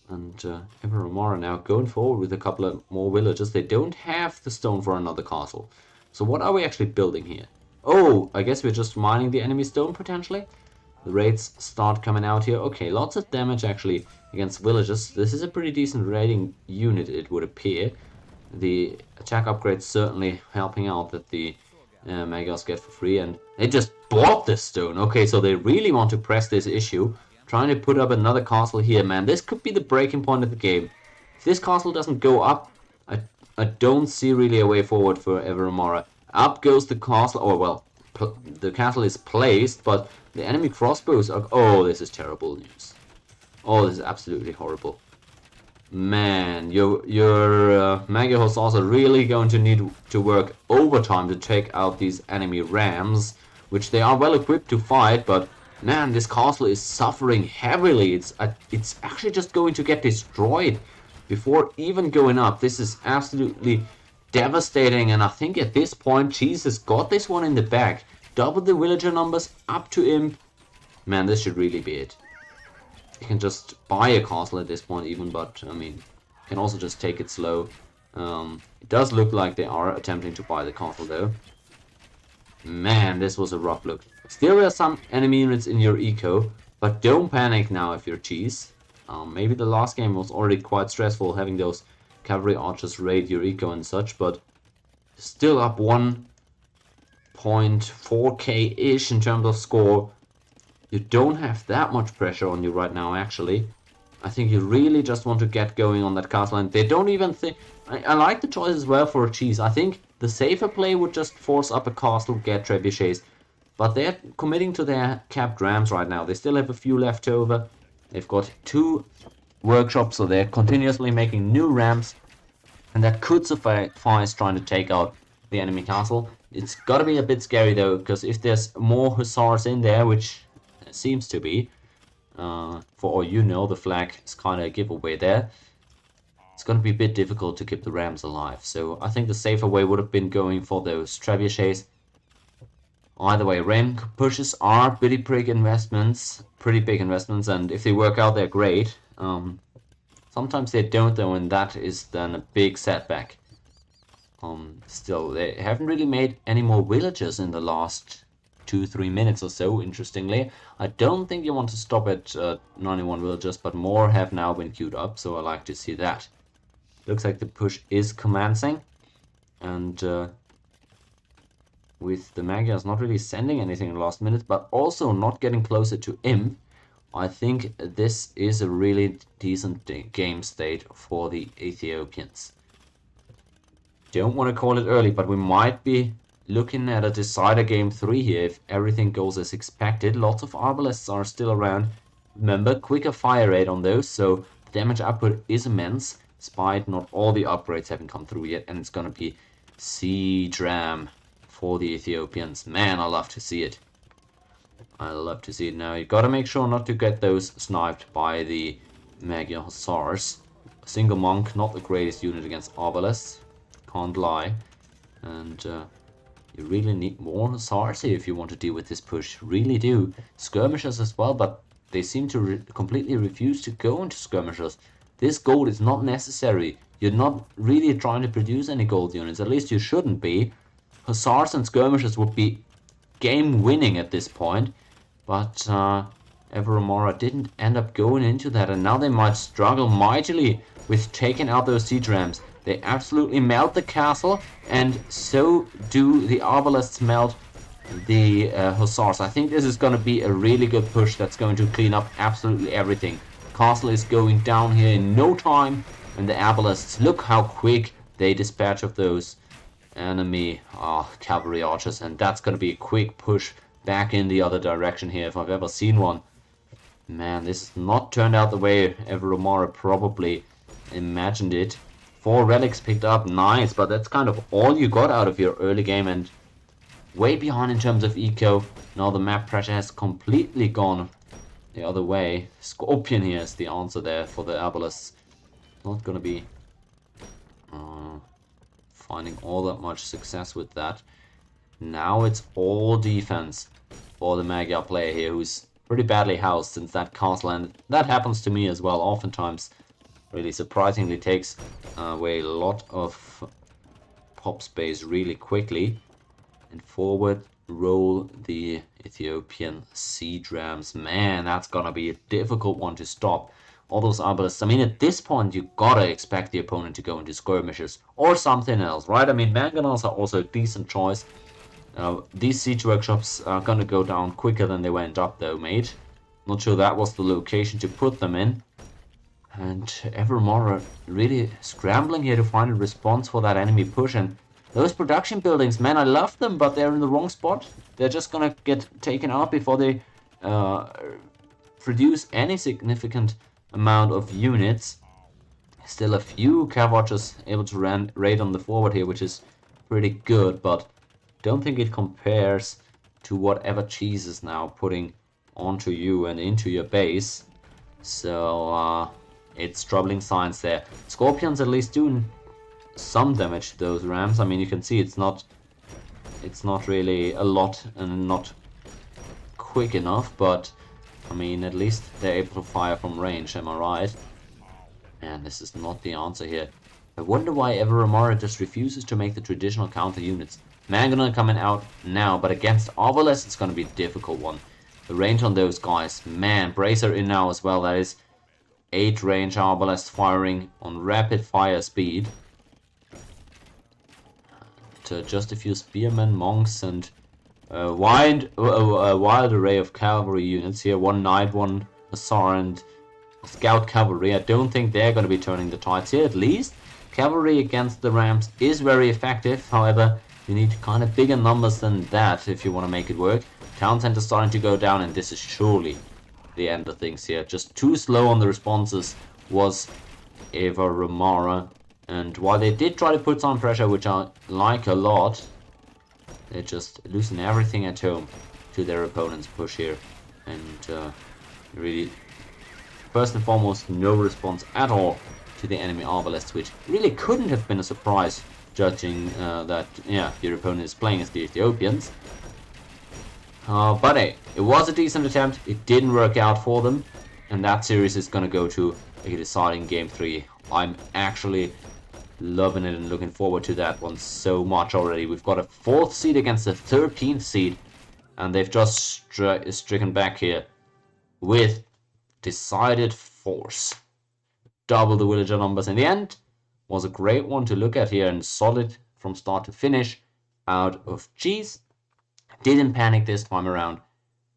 And Everamara now going forward with a couple of more villagers. They don't have the stone for another castle. So what are we actually building here? Oh, I guess we're just mining the enemy stone potentially. The raids start coming out here. Okay, lots of damage actually against villagers. This is a pretty decent raiding unit, it would appear. The attack upgrades certainly helping out that the Megas get for free, and they just bought this stone. Okay, so they really want to press this issue, trying to put up another castle here, man. This could be the breaking point of the game. If this castle doesn't go up, I don't see really a way forward for Everamara. Up goes the castle, or well, the castle is placed, but the enemy crossbows are... Oh, this is terrible news. Oh, this is absolutely horrible. Man, your Mega Hussars are really going to need to work overtime to take out these enemy rams, which they are well equipped to fight, but man, this castle is suffering heavily. It's actually just going to get destroyed before even going up. This is absolutely devastating, and I think at this point, Jesus got this one in the bag. Double the villager numbers up to Imp. Man, this should really be it. You can just buy a castle at this point even, but I mean, you can also just take it slow. It does look like they are attempting to buy the castle though. Man, this was a rough look. Still there are some enemy units in your eco, but don't panic now if you're cheese. Maybe the last game was already quite stressful having those cavalry archers raid your eco and such, but still up 1.4k-ish in terms of score. You don't have that much pressure on you right now, actually. I think you really just want to get going on that castle, and they don't even think... I like the choice as well for a cheese. I think the safer play would just force up a castle, get trebuchets, but they're committing to their capped rams right now. They still have a few left over. They've got 2 workshops, so they're continuously making new rams, and that could suffice trying to take out the enemy castle. It's gotta be a bit scary though, because if there's more hussars in there, which seems to be, for all you know, the flag is kind of a giveaway there. It's going to be a bit difficult to keep the rams alive, so I think the safer way would have been going for those trebuchets. Either way, ram pushes are pretty big investments, and if they work out, they're great. Sometimes they don't though, and that is then a big setback. Still, they haven't really made any more villagers in the last 2-3 minutes or so, interestingly. I don't think you want to stop at 91 villagers, but more have now been queued up, so I like to see that. Looks like the push is commencing, and with the Magyars not really sending anything in the last minute, but also not getting closer to Imp, I think this is a really decent game state for the Ethiopians. Don't want to call it early, but we might be looking at a decider game 3 here if everything goes as expected. Lots of arbalists are still around. Remember, quicker fire rate on those, so the damage output is immense, despite not all the upgrades having come through yet, and it's gonna be siege ram for the Ethiopians. Man, I love to see it. I love to see it. Now, you gotta make sure not to get those sniped by the Magyar Hussars. A single monk, not the greatest unit against arbalists, can't lie. And you really need more hussars here if you want to deal with this push. Really do. Skirmishers as well, but they seem to completely refuse to go into skirmishers. This gold is not necessary. You're not really trying to produce any gold units. At least you shouldn't be. Hussars and skirmishers would be game winning at this point. But Everamara didn't end up going into that, and now they might struggle mightily with taking out those siege rams. They absolutely melt the castle, and so do the arbalists melt the hussars. I think this is going to be a really good push that's going to clean up absolutely everything. Castle is going down here in no time, and the arbalists, look how quick they dispatch of those enemy cavalry archers, and that's going to be a quick push back in the other direction here if I've ever seen one. Man, this has not turned out the way Everamara probably imagined it. 4 relics picked up, nice, but that's kind of all you got out of your early game, and way behind in terms of eco. Now the map pressure has completely gone the other way. Scorpion here is the answer there for the arbalists. Not gonna be finding all that much success with that. Now it's all defense for the Magyar player here, who's pretty badly housed since that castle, and that happens to me as well oftentimes. Really surprisingly takes away a lot of pop space really quickly. And forward roll the Ethiopian siege rams. Man, that's gonna be a difficult one to stop. All those obelisks. I mean, at this point, you gotta expect the opponent to go into skirmishes or something else, right? I mean, mangonels are also a decent choice. These siege workshops are gonna go down quicker than they went up, though, mate. Not sure that was the location to put them in. And Evermore really scrambling here to find a response for that enemy push. And those production buildings, man, I love them, but they're in the wrong spot. They're just gonna get taken out before they produce any significant amount of units. Still a few Cav able to raid on the forward here, which is pretty good, but don't think it compares to whatever Cheese is now putting onto you and into your base. So it's troubling signs there. Scorpions at least doing some damage to those rams. I mean, you can see it's not really a lot and not quick enough, but I mean, at least they're able to fire from range, am I right? And this is not the answer here. I wonder why Everamara just refuses to make the traditional counter units. Mangonel coming out now, but against Arbalest it's going to be a difficult one. The range on those guys, man, Bracer in now as well. That is 8 range Arbalest firing on rapid fire speed. Just a few spearmen, monks, and a wild array of cavalry units here. 1 knight, 1 hussar, and scout cavalry. I don't think they're going to be turning the tides here, at least. Cavalry against the rams is very effective. However, you need kind of bigger numbers than that if you want to make it work. Town center starting to go down, and this is surely the end of things here. Just too slow on the responses was Eva Ramara. And while they did try to put some pressure, which I like a lot, they're just losing everything at home to their opponent's push here. And really, first and foremost, no response at all to the enemy Arbalest, which really couldn't have been a surprise, judging that, yeah, your opponent is playing as the Ethiopians. But hey, it was a decent attempt. It didn't work out for them, and that series is going to go to a deciding Game 3. I'm actually loving it and looking forward to that one so much already. We've got a 4th seed against a 13th seed, and they've just stricken back here with decided force. Double the villager numbers in the end. Was a great one to look at here, and solid from start to finish out of Cheese. Didn't panic this time around,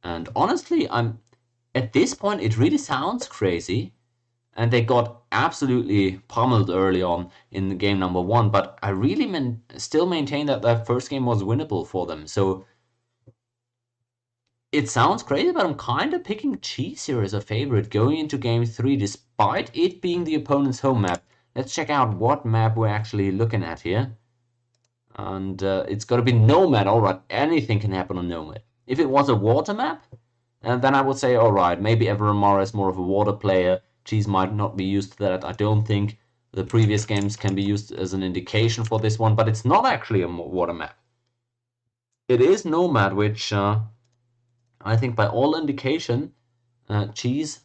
and honestly, at this point it really sounds crazy, and they got absolutely pummeled early on in the game number 1, but I really still maintain that that first game was winnable for them. So it sounds crazy, but I'm kind of picking Cheese here as a favorite going into game 3, despite it being the opponent's home map. Let's check out what map we're actually looking at here. And it's got to be Nomad. Alright, anything can happen on Nomad. If it was a water map, then I would say, alright, maybe Everamara is more of a water player. Cheese might not be used to that. I don't think the previous games can be used as an indication for this one, but it's not actually a water map. It is Nomad, which I think by all indication, Cheese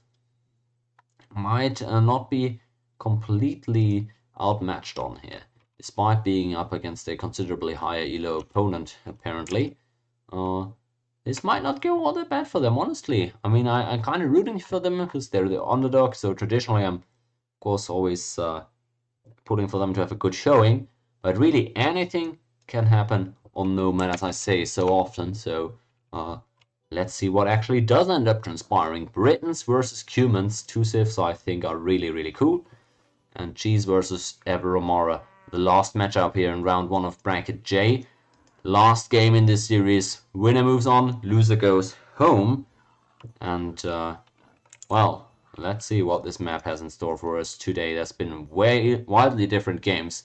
might not be completely outmatched on here, despite being up against a considerably higher elo opponent, apparently. This might not go all that bad for them, honestly. I mean, I'm kind of rooting for them because they're the underdog, so traditionally I'm, of course, always pulling for them to have a good showing. But really, anything can happen on Nomad, as I say so often. So let's see what actually does end up transpiring. Britons versus Cumans, 2 civs I think are really, really cool. And Cheese versus Everamara, the last matchup here in round 1 of bracket J. Last game in this series. Winner moves on, loser goes home. And well, let's see what this map has in store for us today. There's been wildly different games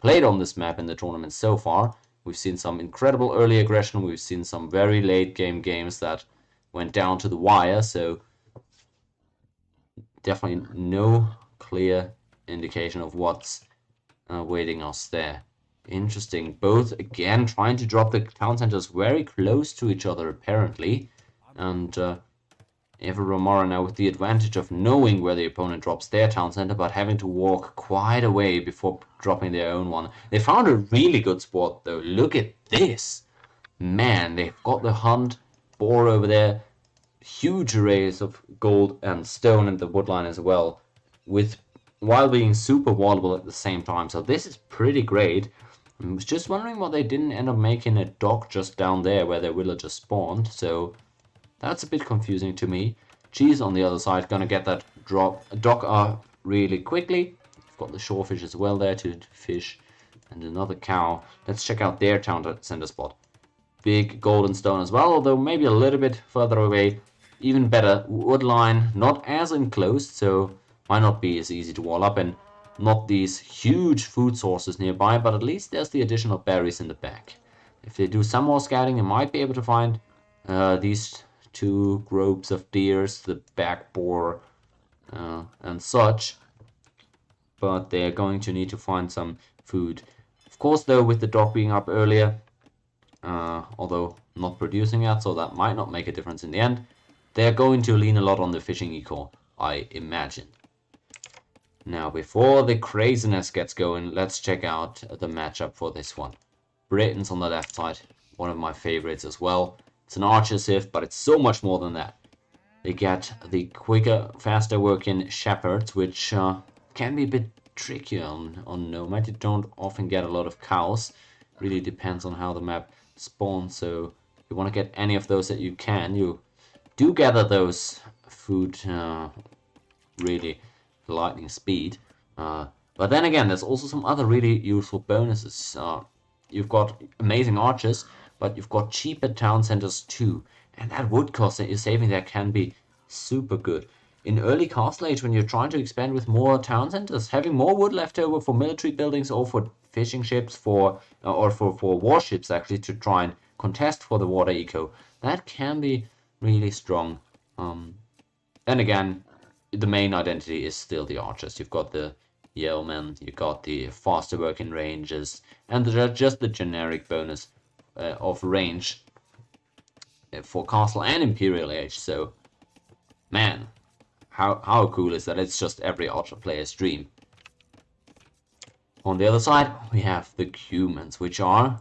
played on this map in the tournament so far. We've seen some incredible early aggression. We've seen some very late game games that went down to the wire. So definitely no clear indication of what's awaiting us there. Interesting. Both again trying to drop the town centers very close to each other apparently. And Ever Romara now with the advantage of knowing where the opponent drops their town center, but having to walk quite a way before dropping their own one. They found a really good spot though. Look at this. Man, they've got the hunt boar over there. Huge arrays of gold and stone in the woodline as well, while being super wallable at the same time. So this is pretty great. I was just wondering why they didn't end up making a dock just down there where their villagers spawned. So that's a bit confusing to me. Cheese on the other side gonna get that dock up really quickly. We've got the shorefish as well there to fish, and another cow. Let's check out their town center spot. Big golden stone as well, although maybe a little bit further away. Even better, wood line, not as enclosed, so might not be as easy to wall up, and not these huge food sources nearby, but at least there's the additional berries in the back. If they do some more scouting, they might be able to find these two groups of deers, the back boar and such, but they're going to need to find some food. Of course, though, with the dog being up earlier, although not producing yet, so that might not make a difference in the end. They're going to lean a lot on the fishing eco, I imagine. Now, before the craziness gets going, let's check out the matchup for this one. Britons on the left side, one of my favorites as well. It's an archer civ, but it's so much more than that. They get the quicker, faster working shepherds, which can be a bit tricky on Nomad. You don't often get a lot of cows. Really depends on how the map spawns, so you want to get any of those that you can. You do gather those food really lightning speed, but then again there's also some other really useful bonuses. You've got amazing archers, but you've got cheaper town centers too, and that wood cost that you're saving there can be super good. In early Castle Age, when you're trying to expand with more town centers, having more wood left over for military buildings or for fishing ships or for warships actually to try and contest for the water eco, that can be really strong. Then again, the main identity is still the archers. You've got the yeomen, you've got the faster working ranges, and just the generic bonus of range for Castle and Imperial Age. So, man, how cool is that? It's just every archer player's dream. On the other side, we have the humans, which are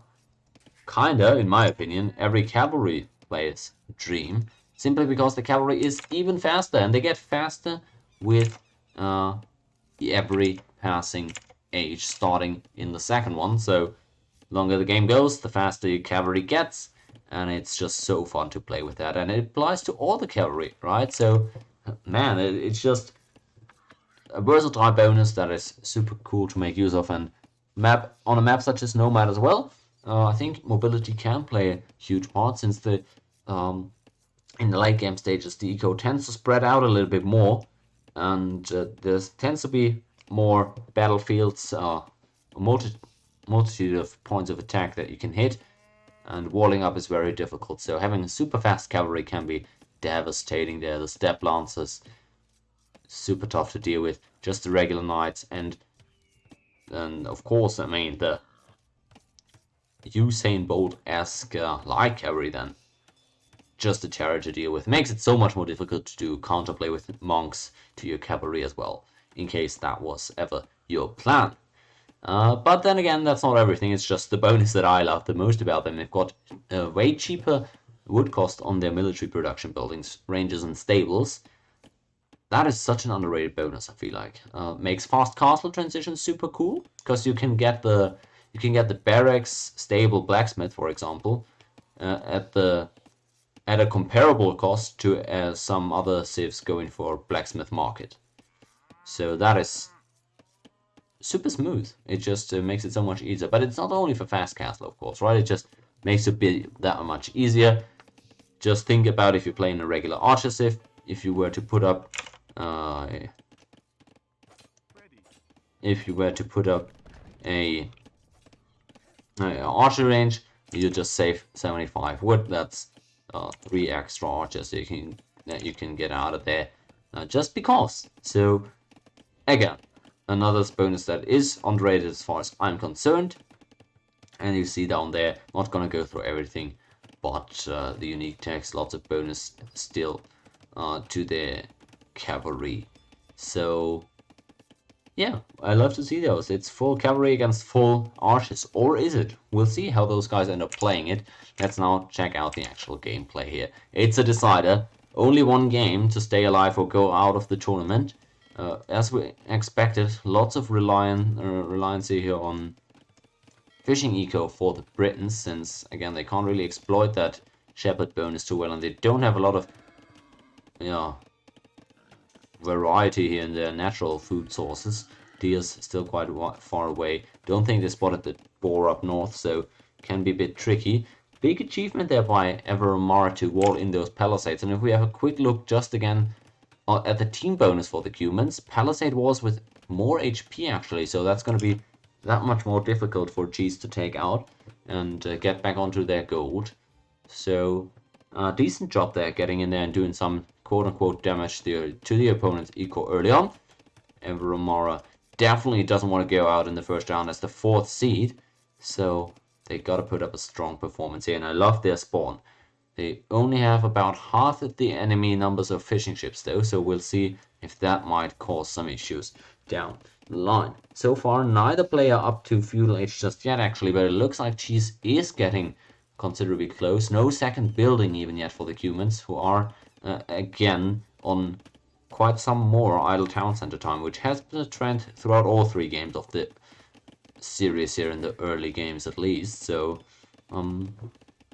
kinda, in my opinion, every cavalry player's dream, simply because the cavalry is even faster, and they get faster with every passing age, starting in the second one. So, longer the game goes, the faster your cavalry gets, and it's just so fun to play with that. And it applies to all the cavalry, right? So, man, it's just a versatile bonus that is super cool to make use of, and on a map such as Nomad as well. I think mobility can play a huge part, since in the late game stages the eco tends to spread out a little bit more, and there tends to be more battlefields, a multitude of points of attack that you can hit, and walling up is very difficult. So having super fast cavalry can be devastating there. The step lancers, super tough to deal with. Just the regular knights, and of course, I mean, the Usain Bolt-esque light cavalry then. Just a terror to deal with. Makes it so much more difficult to do counterplay with monks to your cavalry as well, in case that was ever your plan. But then again, that's not everything. It's just the bonus that I love the most about them. They've got way cheaper wood cost on their military production buildings, ranges, and stables. That is such an underrated bonus, I feel like. Makes fast castle transitions super cool, because you can get the barracks, stable, blacksmith, for example, at a comparable cost to some other civs going for blacksmith market. So that is super smooth. It just makes it so much easier. But it's not only for fast castle, of course, right? It just makes it be that much easier. Just think about if you're playing a regular archer civ, if you were to put up a archer range, you just save 75 wood. That's 3 extra archers that you can get out of there, just because. So again, another bonus that is underrated as far as I'm concerned. And you see down there, not gonna go through everything, but the unique text, lots of bonus still to the cavalry. So yeah, I love to see those. It's full cavalry against full archers, or is it? We'll see how those guys end up playing it. Let's now check out the actual gameplay here. It's a decider. Only one game to stay alive or go out of the tournament. As we expected, lots of reliance here on fishing eco for the Britons, since again they can't really exploit that shepherd bonus too well, and they don't have a lot of variety here in their natural food sources. Deer's still quite far away. Don't think they spotted the boar up north, so can be a bit tricky. Big achievement there by Evermar to wall in those palisades. And if we have a quick look just again at the team bonus for the humans, palisade walls with more HP actually, so that's going to be that much more difficult for Cheese to take out and get back onto their gold. So decent job there, getting in there and doing some quote-unquote damage to the opponent's eco early on. Evermara definitely doesn't want to go out in the first round as the 4th seed, so they gotta put up a strong performance here, and I love their spawn. They only have about half of the enemy numbers of fishing ships though, so we'll see if that might cause some issues down the line. So far, neither player up to feudal age just yet actually, but it looks like Cheese is getting considerably close. No second building even yet for the humans, who are again on quite some more idle town center time, which has been a trend throughout all 3 games of the series here, in the early games at least. So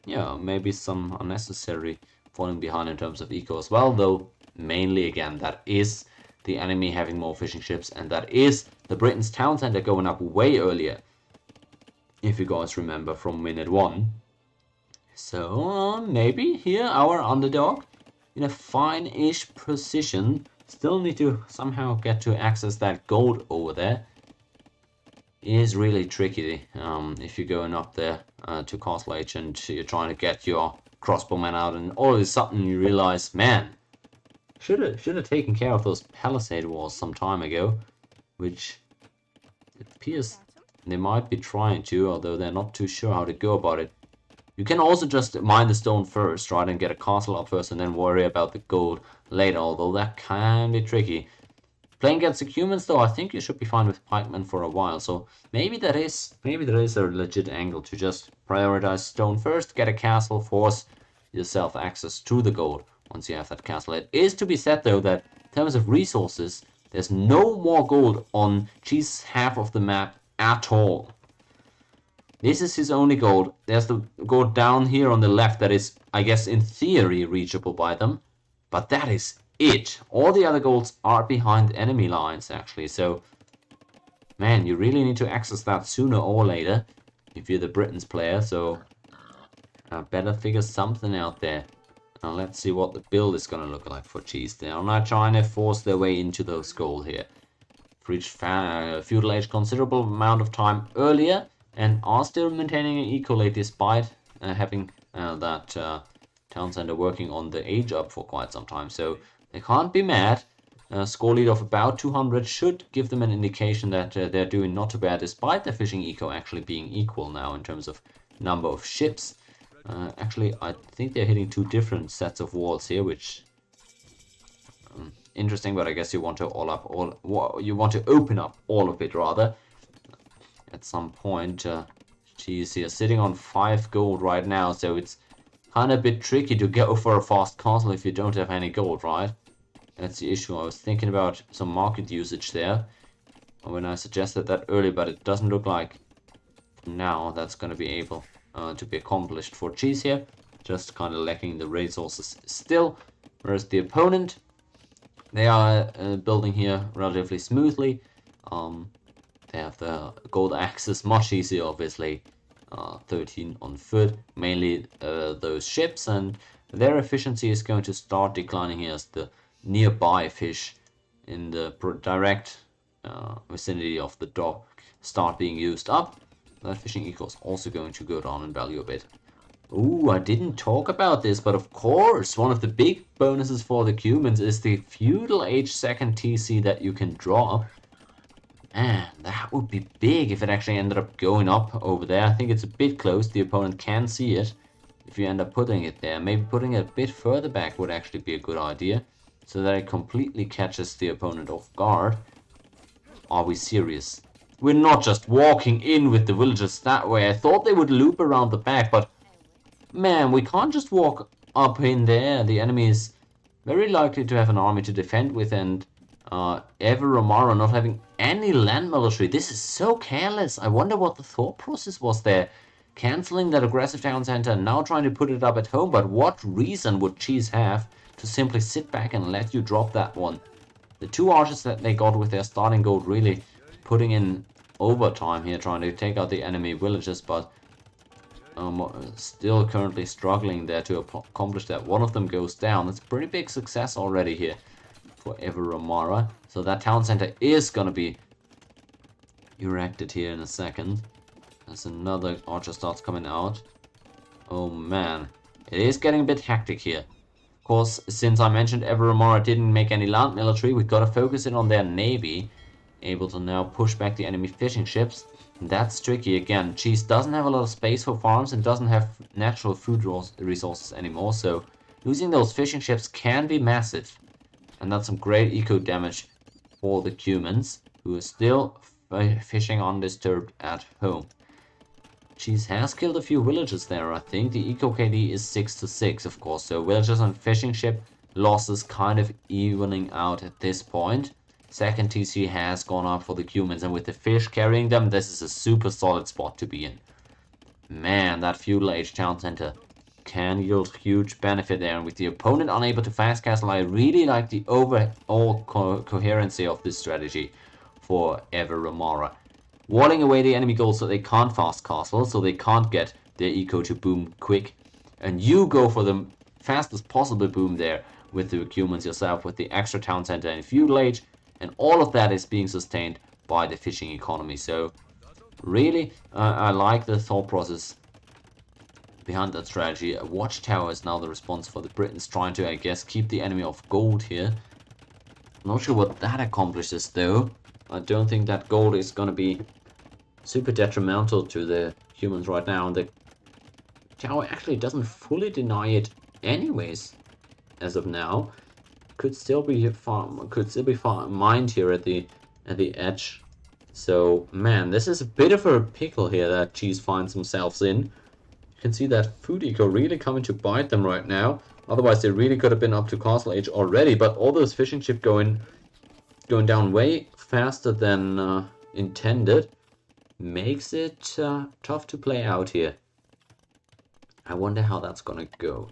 yeah, maybe some unnecessary falling behind in terms of eco as well, though mainly again that is the enemy having more fishing ships, and that is the Britain's town center going up way earlier, if you guys remember from minute 1. So maybe here our underdog in a fine-ish position. Still need to somehow get to access that gold over there. Is really tricky if you're going up there to Castle H and you're trying to get your crossbowmen out, and all of a sudden you realize, man, should have taken care of those palisade walls some time ago, which it appears they might be trying to, although they're not too sure how to go about it. You can also just mine the stone first, right, and get a castle up first and then worry about the gold later, although that can be tricky. Playing against the humans though, I think you should be fine with pikemen for a while, so maybe there is a legit angle to just prioritize stone first, get a castle, force yourself access to the gold once you have that castle. It is to be said though that in terms of resources, there's no more gold on Cheese's half of the map at all. This is his only gold. There's the gold down here on the left that is, I guess, in theory reachable by them, but that is it. All the other golds are behind enemy lines actually, so man, you really need to access that sooner or later if you're the Britons player, so better figure something out there. Now let's see what the build is gonna look like for Cheese. They are not trying to force their way into those gold here. Reached feudal age considerable amount of time earlier, and are still maintaining an equally despite having that town center working on the age up for quite some time, so they can't be mad. Score lead of about 200 should give them an indication that they're doing not too bad, despite their fishing eco actually being equal now in terms of number of ships. Actually, I think they're hitting 2 different sets of walls here, which interesting, but I guess you want to open up all of it rather. At some point, she's here sitting on 5 gold right now, so it's kind of a bit tricky to go for a fast castle if you don't have any gold, right? That's the issue. I was thinking about some market usage there when I suggested that earlier, but it doesn't look like now that's going to be able to be accomplished for Cheese here. Just kind of lacking the resources still, whereas the opponent, they are building here relatively smoothly. They have the gold access much easier, obviously. 13 on foot, mainly those ships, and their efficiency is going to start declining here as the nearby fish in the direct vicinity of the dock start being used up. That fishing eco is also going to go down in value a bit. Ooh, I didn't talk about this, but of course, one of the big bonuses for the humans is the feudal age second TC that you can draw. Man, that would be big if it actually ended up going up over there. I think it's a bit close. The opponent can see it. If you end up putting it there, maybe putting it a bit further back would actually be a good idea, so that it completely catches the opponent off guard. Are we serious? We're not just walking in with the villagers that way. I thought they would loop around the back, but man, we can't just walk up in there. The enemy is very likely to have an army to defend with, and Ever Romara not having any land military. This is so careless. I wonder what the thought process was there. Cancelling that aggressive town center and now trying to put it up at home, but what reason would Cheese have to simply sit back and let you drop that one? The two archers that they got with their starting gold really putting in overtime here, trying to take out the enemy villages, but still currently struggling there to accomplish that. One of them goes down. That's a pretty big success already here for Ever Romara. So that town center is going to be erected here in a second. As another archer starts coming out. Oh man, it is getting a bit hectic here. Of course, since I mentioned Ever Romara didn't make any land military, we've got to focus in on their navy. Able to now push back the enemy fishing ships. That's tricky again. Cheese doesn't have a lot of space for farms and doesn't have natural food resources anymore, so losing those fishing ships can be massive. And that's some great eco damage for the humans, who are still fishing undisturbed at home. Cheese has killed a few villagers there, I think. The eco KD is 6-6, of course, so villagers on fishing ship losses kind of evening out at this point. Second TC has gone up for the humans, and with the fish carrying them, this is a super solid spot to be in. Man, that feudal age town center can yield huge benefit there, and with the opponent unable to fast castle, I really like the overall coherency of this strategy for Ever Romara. Walling away the enemy goals so they can't fast castle, so they can't get their eco to boom quick, and you go for the fastest possible boom there with the humans yourself, with the extra town center and feudal age, and all of that is being sustained by the fishing economy. So really, I like the thought process behind that strategy. A watchtower is now the response for the Britons, trying to, I guess, keep the enemy off gold here. I'm not sure what that accomplishes, though. I don't think that gold is going to be super detrimental to the humans right now. And the tower actually doesn't fully deny it anyways, as of now. Could still be mined here at the edge. So man, this is a bit of a pickle here that Cheese finds themselves in. You can see that food eco really coming to bite them right now. Otherwise, they really could have been up to castle age already. But all those fishing ships going down way faster than intended makes it tough to play out here. I wonder how that's gonna go.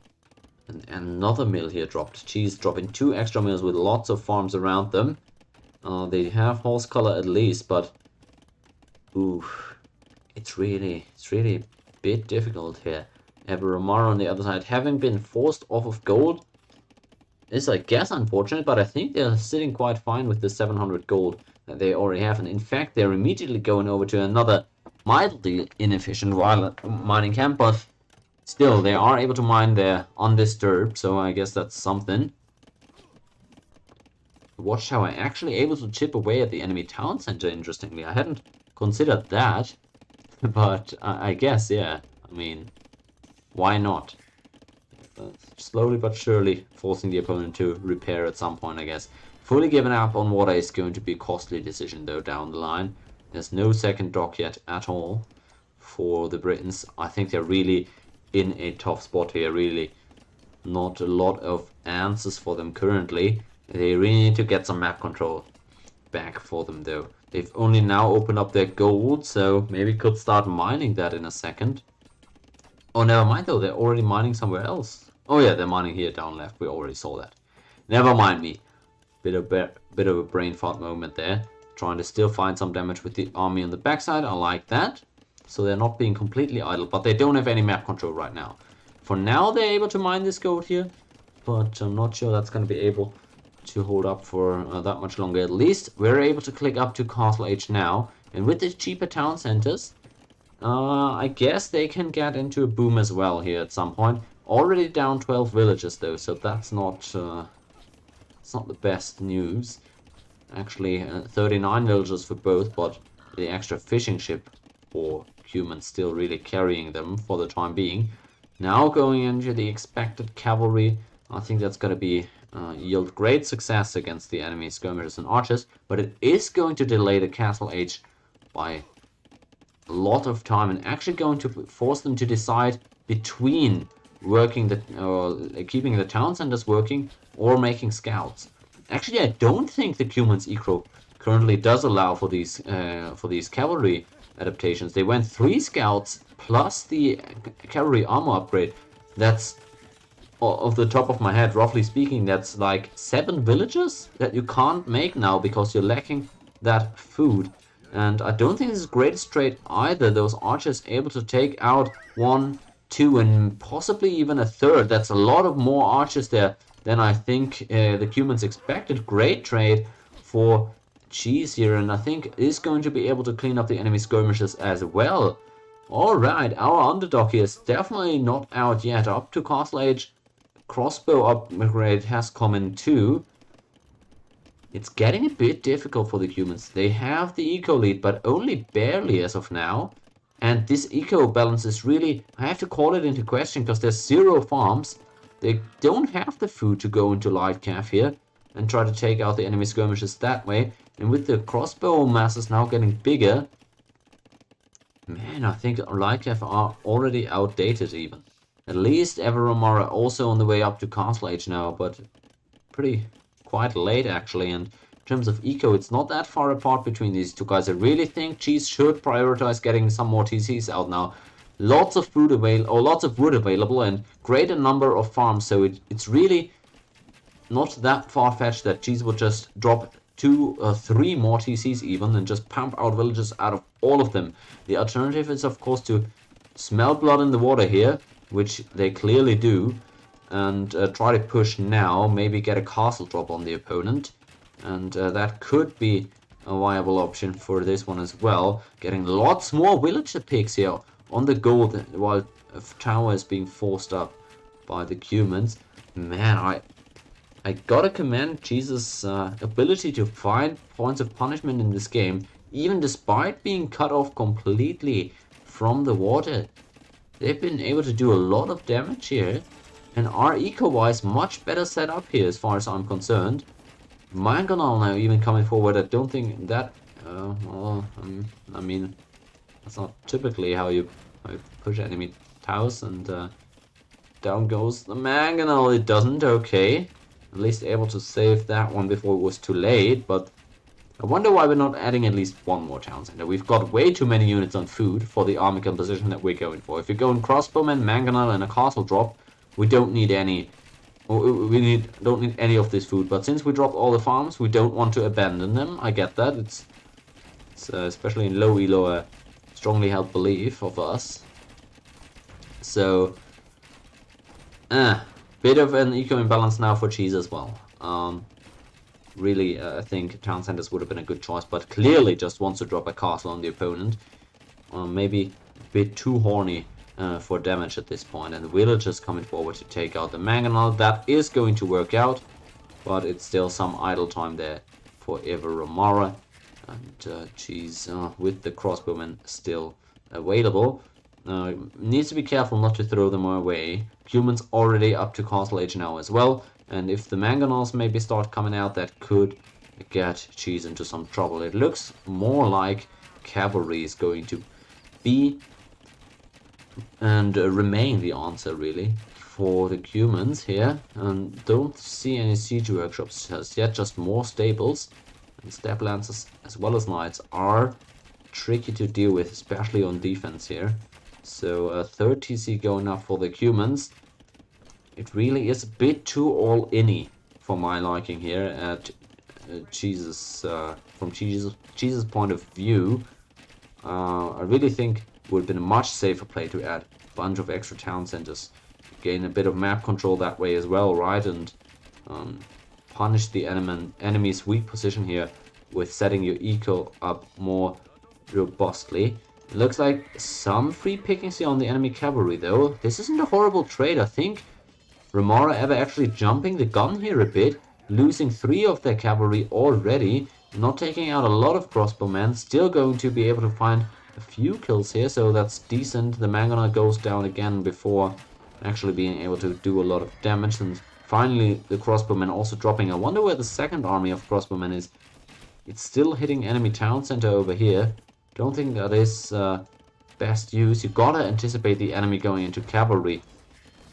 And another mill here dropped. Cheese dropping 2 extra mills with lots of farms around them. They have horse color at least, but oof, it's really a bit difficult here. Ever Romara on the other side, having been forced off of gold, is I guess unfortunate, but I think they're sitting quite fine with the 700 gold that they already have, and in fact they're immediately going over to another mildly inefficient mining camp, but still they are able to mine there undisturbed, so I guess that's something. The watchtower actually able to chip away at the enemy town center, interestingly. I hadn't considered that, but I guess, yeah, I mean, why not? Slowly but surely forcing the opponent to repair at some point, I guess. Fully given up on water is going to be a costly decision, though, down the line. There's no second dock yet at all for the Britons. I think they're really in a tough spot here, really. Not a lot of answers for them currently. They really need to get some map control back for them, though. They've only now opened up their gold, so maybe could start mining that in a second. Oh, never mind though, they're already mining somewhere else. Oh yeah, they're mining here down left, we already saw that. Never mind me. Bit of a brain fart moment there. Trying to still find some damage with the army on the backside, I like that. So they're not being completely idle, but they don't have any map control right now. For now, they're able to mine this gold here, but I'm not sure that's going to be able to hold up for that much longer. At least we're able to click up to Castle Age now, and with the cheaper town centers, I guess they can get into a boom as well here at some point. Already down 12 villages though, so that's not it's not the best news. Actually, 39 villagers for both, but the extra fishing ship for humans still really carrying them for the time being. Now going into the expected cavalry, I think that's going to be yield great success against the enemy skirmishers and archers, but it is going to delay the castle age by a lot of time and actually going to force them to decide between working keeping the town centers working or making scouts. Actually, I don't think the Cuman's Eco currently does allow for these cavalry adaptations. They went 3 scouts plus the cavalry armor upgrade. That's, off the top of my head, roughly speaking, that's like 7 villages that you can't make now because you're lacking that food. And I don't think this is greatest trade either. Those archers able to take out 1, 2, and possibly even a third. That's a lot of more archers there than I think the Cumans expected. Great trade for cheese here, and I think is going to be able to clean up the enemy skirmishes as well. Alright, our underdog here is definitely not out yet. Up to castle age, crossbow upgrade has come in too. It's getting a bit difficult for the humans. They have the eco lead, but only barely as of now. And this eco balance is really, I have to call it into question, because there's 0 farms. They don't have the food to go into live calf here and try to take out the enemy skirmishes that way. And with the crossbow masses now getting bigger, man, I think live calf are already outdated even. At least Everomara also on the way up to castle age now, but quite late actually. And in terms of eco, it's not that far apart between these two guys. I really think Cheese should prioritize getting some more TCs out now. Lots of food available, or lots of wood available, and greater number of farms. So it's really not that far-fetched that Cheese would just drop 2 or 3 more TCs even and just pump out villages out of all of them. The alternative is of course to smell blood in the water here, which they clearly do, and try to push now, maybe get a castle drop on the opponent, and that could be a viable option for this one as well. Getting lots more villager picks here on the gold while a tower is being forced up by the Cumans. Man, I gotta commend Jesus' ability to find points of punishment in this game, even despite being cut off completely from the water. They've been able to do a lot of damage here, and are eco-wise much better set up here as far as I'm concerned. Mangonel now even coming forward. I don't think that, I mean, that's not typically how you push enemy towers, and down goes the Mangonel. It doesn't, okay. At least able to save that one before it was too late, but I wonder why we're not adding at least 1 more town center. We've got way too many units on food for the army composition that we're going for. If you're going crossbowmen, Mangonel, and a castle drop, we don't need any. Don't need any of this food. But since we dropped all the farms, we don't want to abandon them. I get that. It's especially in low elo a strongly held belief of us. So, bit of an eco imbalance now for Cheese as well. Really, I think town centers would have been a good choice, but clearly just wants to drop a castle on the opponent. Maybe a bit too horny for damage at this point, and the villagers coming forward to take out the Mangonel. That is going to work out, but it's still some idle time there for Everomara, and Cheese with the crossbowmen still available. Needs to be careful not to throw them away. Humans already up to castle age now as well, and if the Mangonels maybe start coming out, that could get Cheese into some trouble. It looks more like cavalry is going to be and remain the answer really for the humans here, and don't see any siege workshops just yet, just more stables. And step lancers as well as knights are tricky to deal with, especially on defense here. So a third TC going up for the humans. It really is a bit too all-in-y for my liking here at from Cheese's point of view. I really think it would have been a much safer play to add a bunch of extra town centers. Gain a bit of map control that way as well, right? And punish the enemy's weak position here with setting your eco up more robustly. It looks like some free pickings here on the enemy cavalry though. This isn't a horrible trade. I think Remara ever actually jumping the gun here a bit, losing 3 of their cavalry already. Not taking out a lot of crossbowmen, still going to be able to find a few kills here, so that's decent. The Mangoner goes down again before actually being able to do a lot of damage, and finally the crossbowmen also dropping. I wonder where the second army of crossbowmen is. It's still hitting enemy town center over here. Don't think that is best use. You gotta anticipate the enemy going into cavalry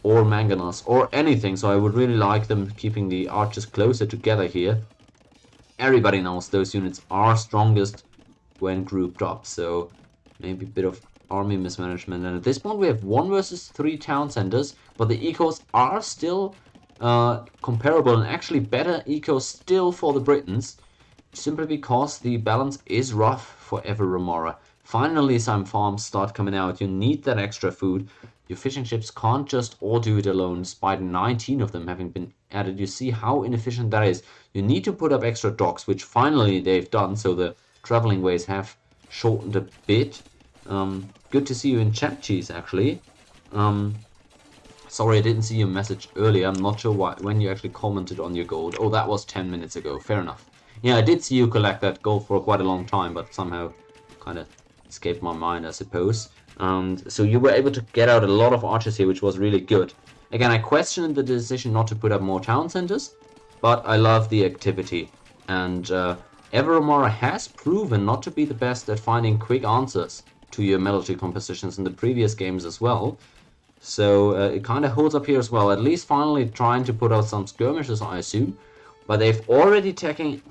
or mangoners or anything, so I would really like them keeping the archers closer together here. Everybody knows those units are strongest when grouped up, so maybe a bit of army mismanagement. And at this point we have 1 versus 3 town centers, but the ecos are still comparable, and actually better ecos still for the Britons, simply because the balance is rough for Ever Remora. Finally some farms start coming out. You need that extra food. Your fishing ships can't just all do it alone, despite 19 of them having been added. You see how inefficient that is. You need to put up extra docks, which finally they've done, so the traveling ways have shortened a bit. Good to see you in chat, Cheese, actually. Sorry I didn't see your message earlier. I'm not sure when you actually commented on your gold. Oh, that was 10 minutes ago. Fair enough. Yeah, I did see you collect that gold for quite a long time, but somehow kind of escaped my mind, I suppose. So you were able to get out a lot of archers here, which was really good. Again, I questioned the decision not to put up more town centers, but I love the activity. And Everamora has proven not to be the best at finding quick answers to your military compositions in the previous games as well. So it kind of holds up here as well, at least finally trying to put out some skirmishes, I assume. But they've already taken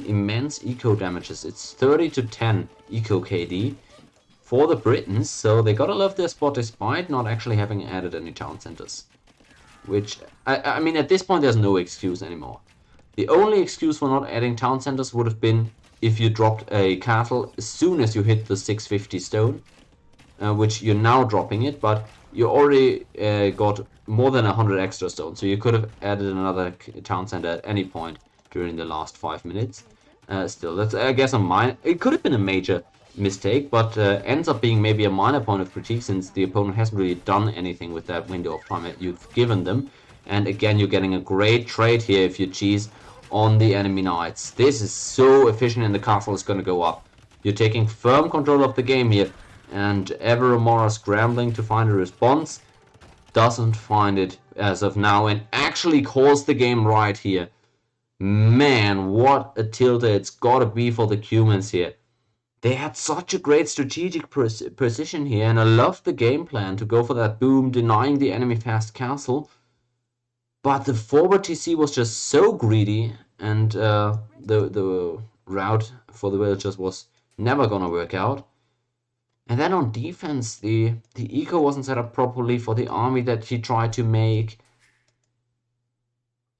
immense eco damages. It's 30 to 10 eco KD for the Britons, so they gotta love their spot despite not actually having added any town centers. Which, I mean, at this point there's no excuse anymore. The only excuse for not adding town centers would have been if you dropped a castle as soon as you hit the 650 stone, which you're now dropping it, but you already got more than 100 extra stones, so you could have added another town center at any point during the last 5 minutes. Still, that's, I guess, it could have been a major mistake, but ends up being maybe a minor point of critique, since the opponent hasn't really done anything with that window of time that you've given them. And again, you're getting a great trade here if you cheese on the enemy knights. This is so efficient, and the castle is going to go up. You're taking firm control of the game here, and Everamora scrambling to find a response, doesn't find it as of now, and actually calls the game right here. Man, what a tilde it's gotta be for the humans here. They had such a great strategic position here, and I loved the game plan to go for that boom, denying the enemy fast castle. But the forward TC was just so greedy, and the route for the villagers was never gonna work out. And then on defense, the eco wasn't set up properly for the army that he tried to make.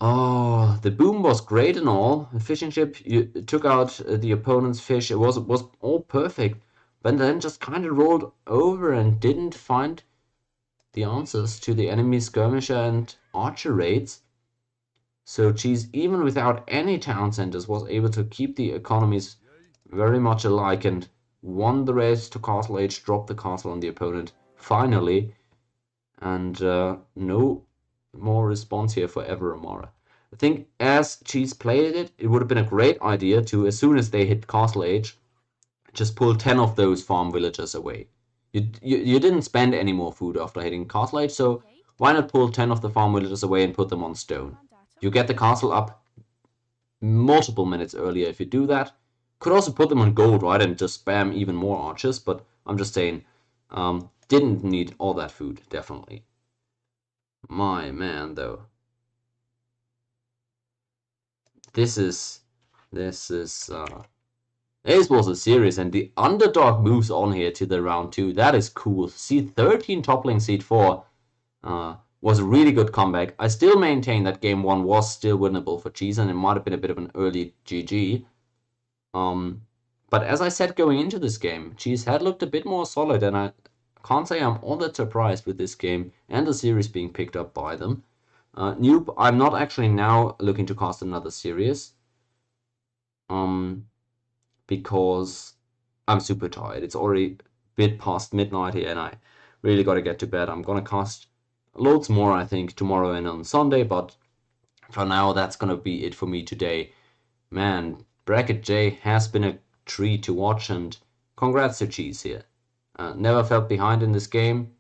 Oh, the boom was great and all. The fishing ship, you took out the opponent's fish. It was all perfect, but then just kind of rolled over and didn't find the answers to the enemy skirmisher and archer raids. So Cheese, even without any town centers, was able to keep the economies very much alike and won the race to Castle Age, dropped the castle on the opponent finally, and no more response here for Everamora. I think as Cheese played it, it would have been a great idea to, as soon as they hit Castle Age, just pull 10 of those farm villagers away. You didn't spend any more food after hitting Castle Age, so why not pull 10 of the farm villagers away and put them on stone? You get the castle up multiple minutes earlier if you do that. Could also put them on gold, right, and just spam even more archers, but I'm just saying, didn't need all that food, definitely. My man, though. This was a series, and the underdog moves on here to the round 2. That is cool. Seed 13 toppling Seed 4 was a really good comeback. I still maintain that game 1 was still winnable for Cheese, and it might have been a bit of an early GG. But as I said going into this game, Cheese had looked a bit more solid, and I can't say I'm all that surprised with this game and the series being picked up by them. Noob, I'm not actually now looking to cast another series, because I'm super tired. It's already a bit past midnight here, and I really got to get to bed. I'm gonna cast loads more, I think, tomorrow and on Sunday, but for now, that's gonna be it for me today. Man, Bracket J has been a treat to watch, and congrats to Cheese here. Never felt behind in this game.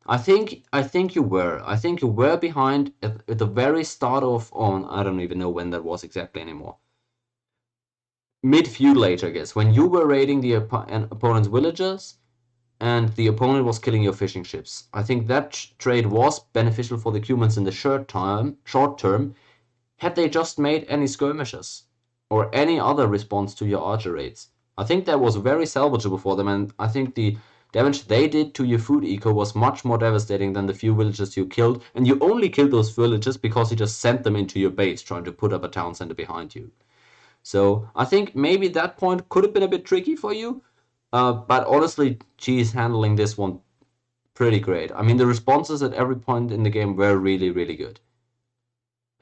I think you were. I think you were behind at the very start of on. I don't even know when that was exactly anymore. Mid feud later, I guess, when you were raiding the opponent's villagers and the opponent was killing your fishing ships. I think that trade was beneficial for the humans in the short term, had they just made any skirmishes or any other response to your archer raids. I think that was very salvageable for them, and I think the damage they did to your food eco was much more devastating than the few villagers you killed, and you only killed those villagers because you just sent them into your base trying to put up a town center behind you. So I think maybe that point could have been a bit tricky for you, but honestly, G's handling this one pretty great. I mean, the responses at every point in the game were really, really good.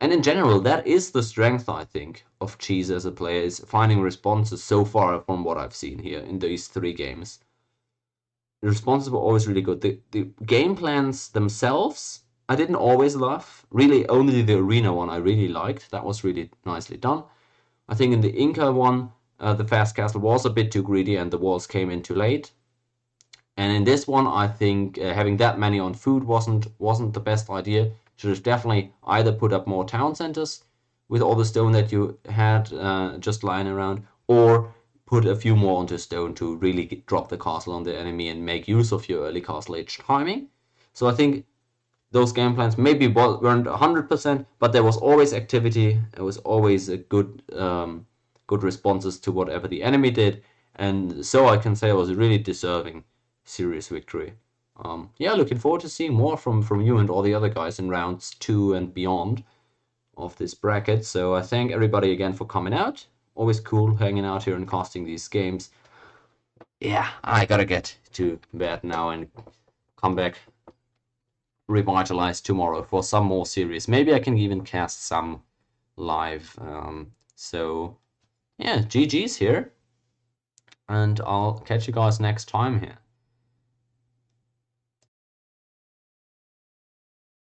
And in general, that is the strength, I think, of Cheese as a player, is finding responses so far from what I've seen here in these 3 games. The responses were always really good. The game plans themselves, I didn't always love. Really, only the arena one I really liked. That was really nicely done. I think in the Inca one, the fast castle was a bit too greedy and the walls came in too late. And in this one, I think having that many on food wasn't the best idea. Should have definitely either put up more town centers with all the stone that you had just lying around, or put a few more onto stone to really drop the castle on the enemy and make use of your early castle age timing. So I think those game plans maybe weren't 100%, but there was always activity. There was always a good responses to whatever the enemy did, and so I can say it was a really deserving serious victory. Yeah, looking forward to seeing more from you and all the other guys in rounds 2 and beyond of this bracket. So I thank everybody again for coming out. Always cool hanging out here and casting these games. Yeah, I gotta get to bed now and come back revitalized tomorrow for some more series. Maybe I can even cast some live. So yeah, GG's here, and I'll catch you guys next time here.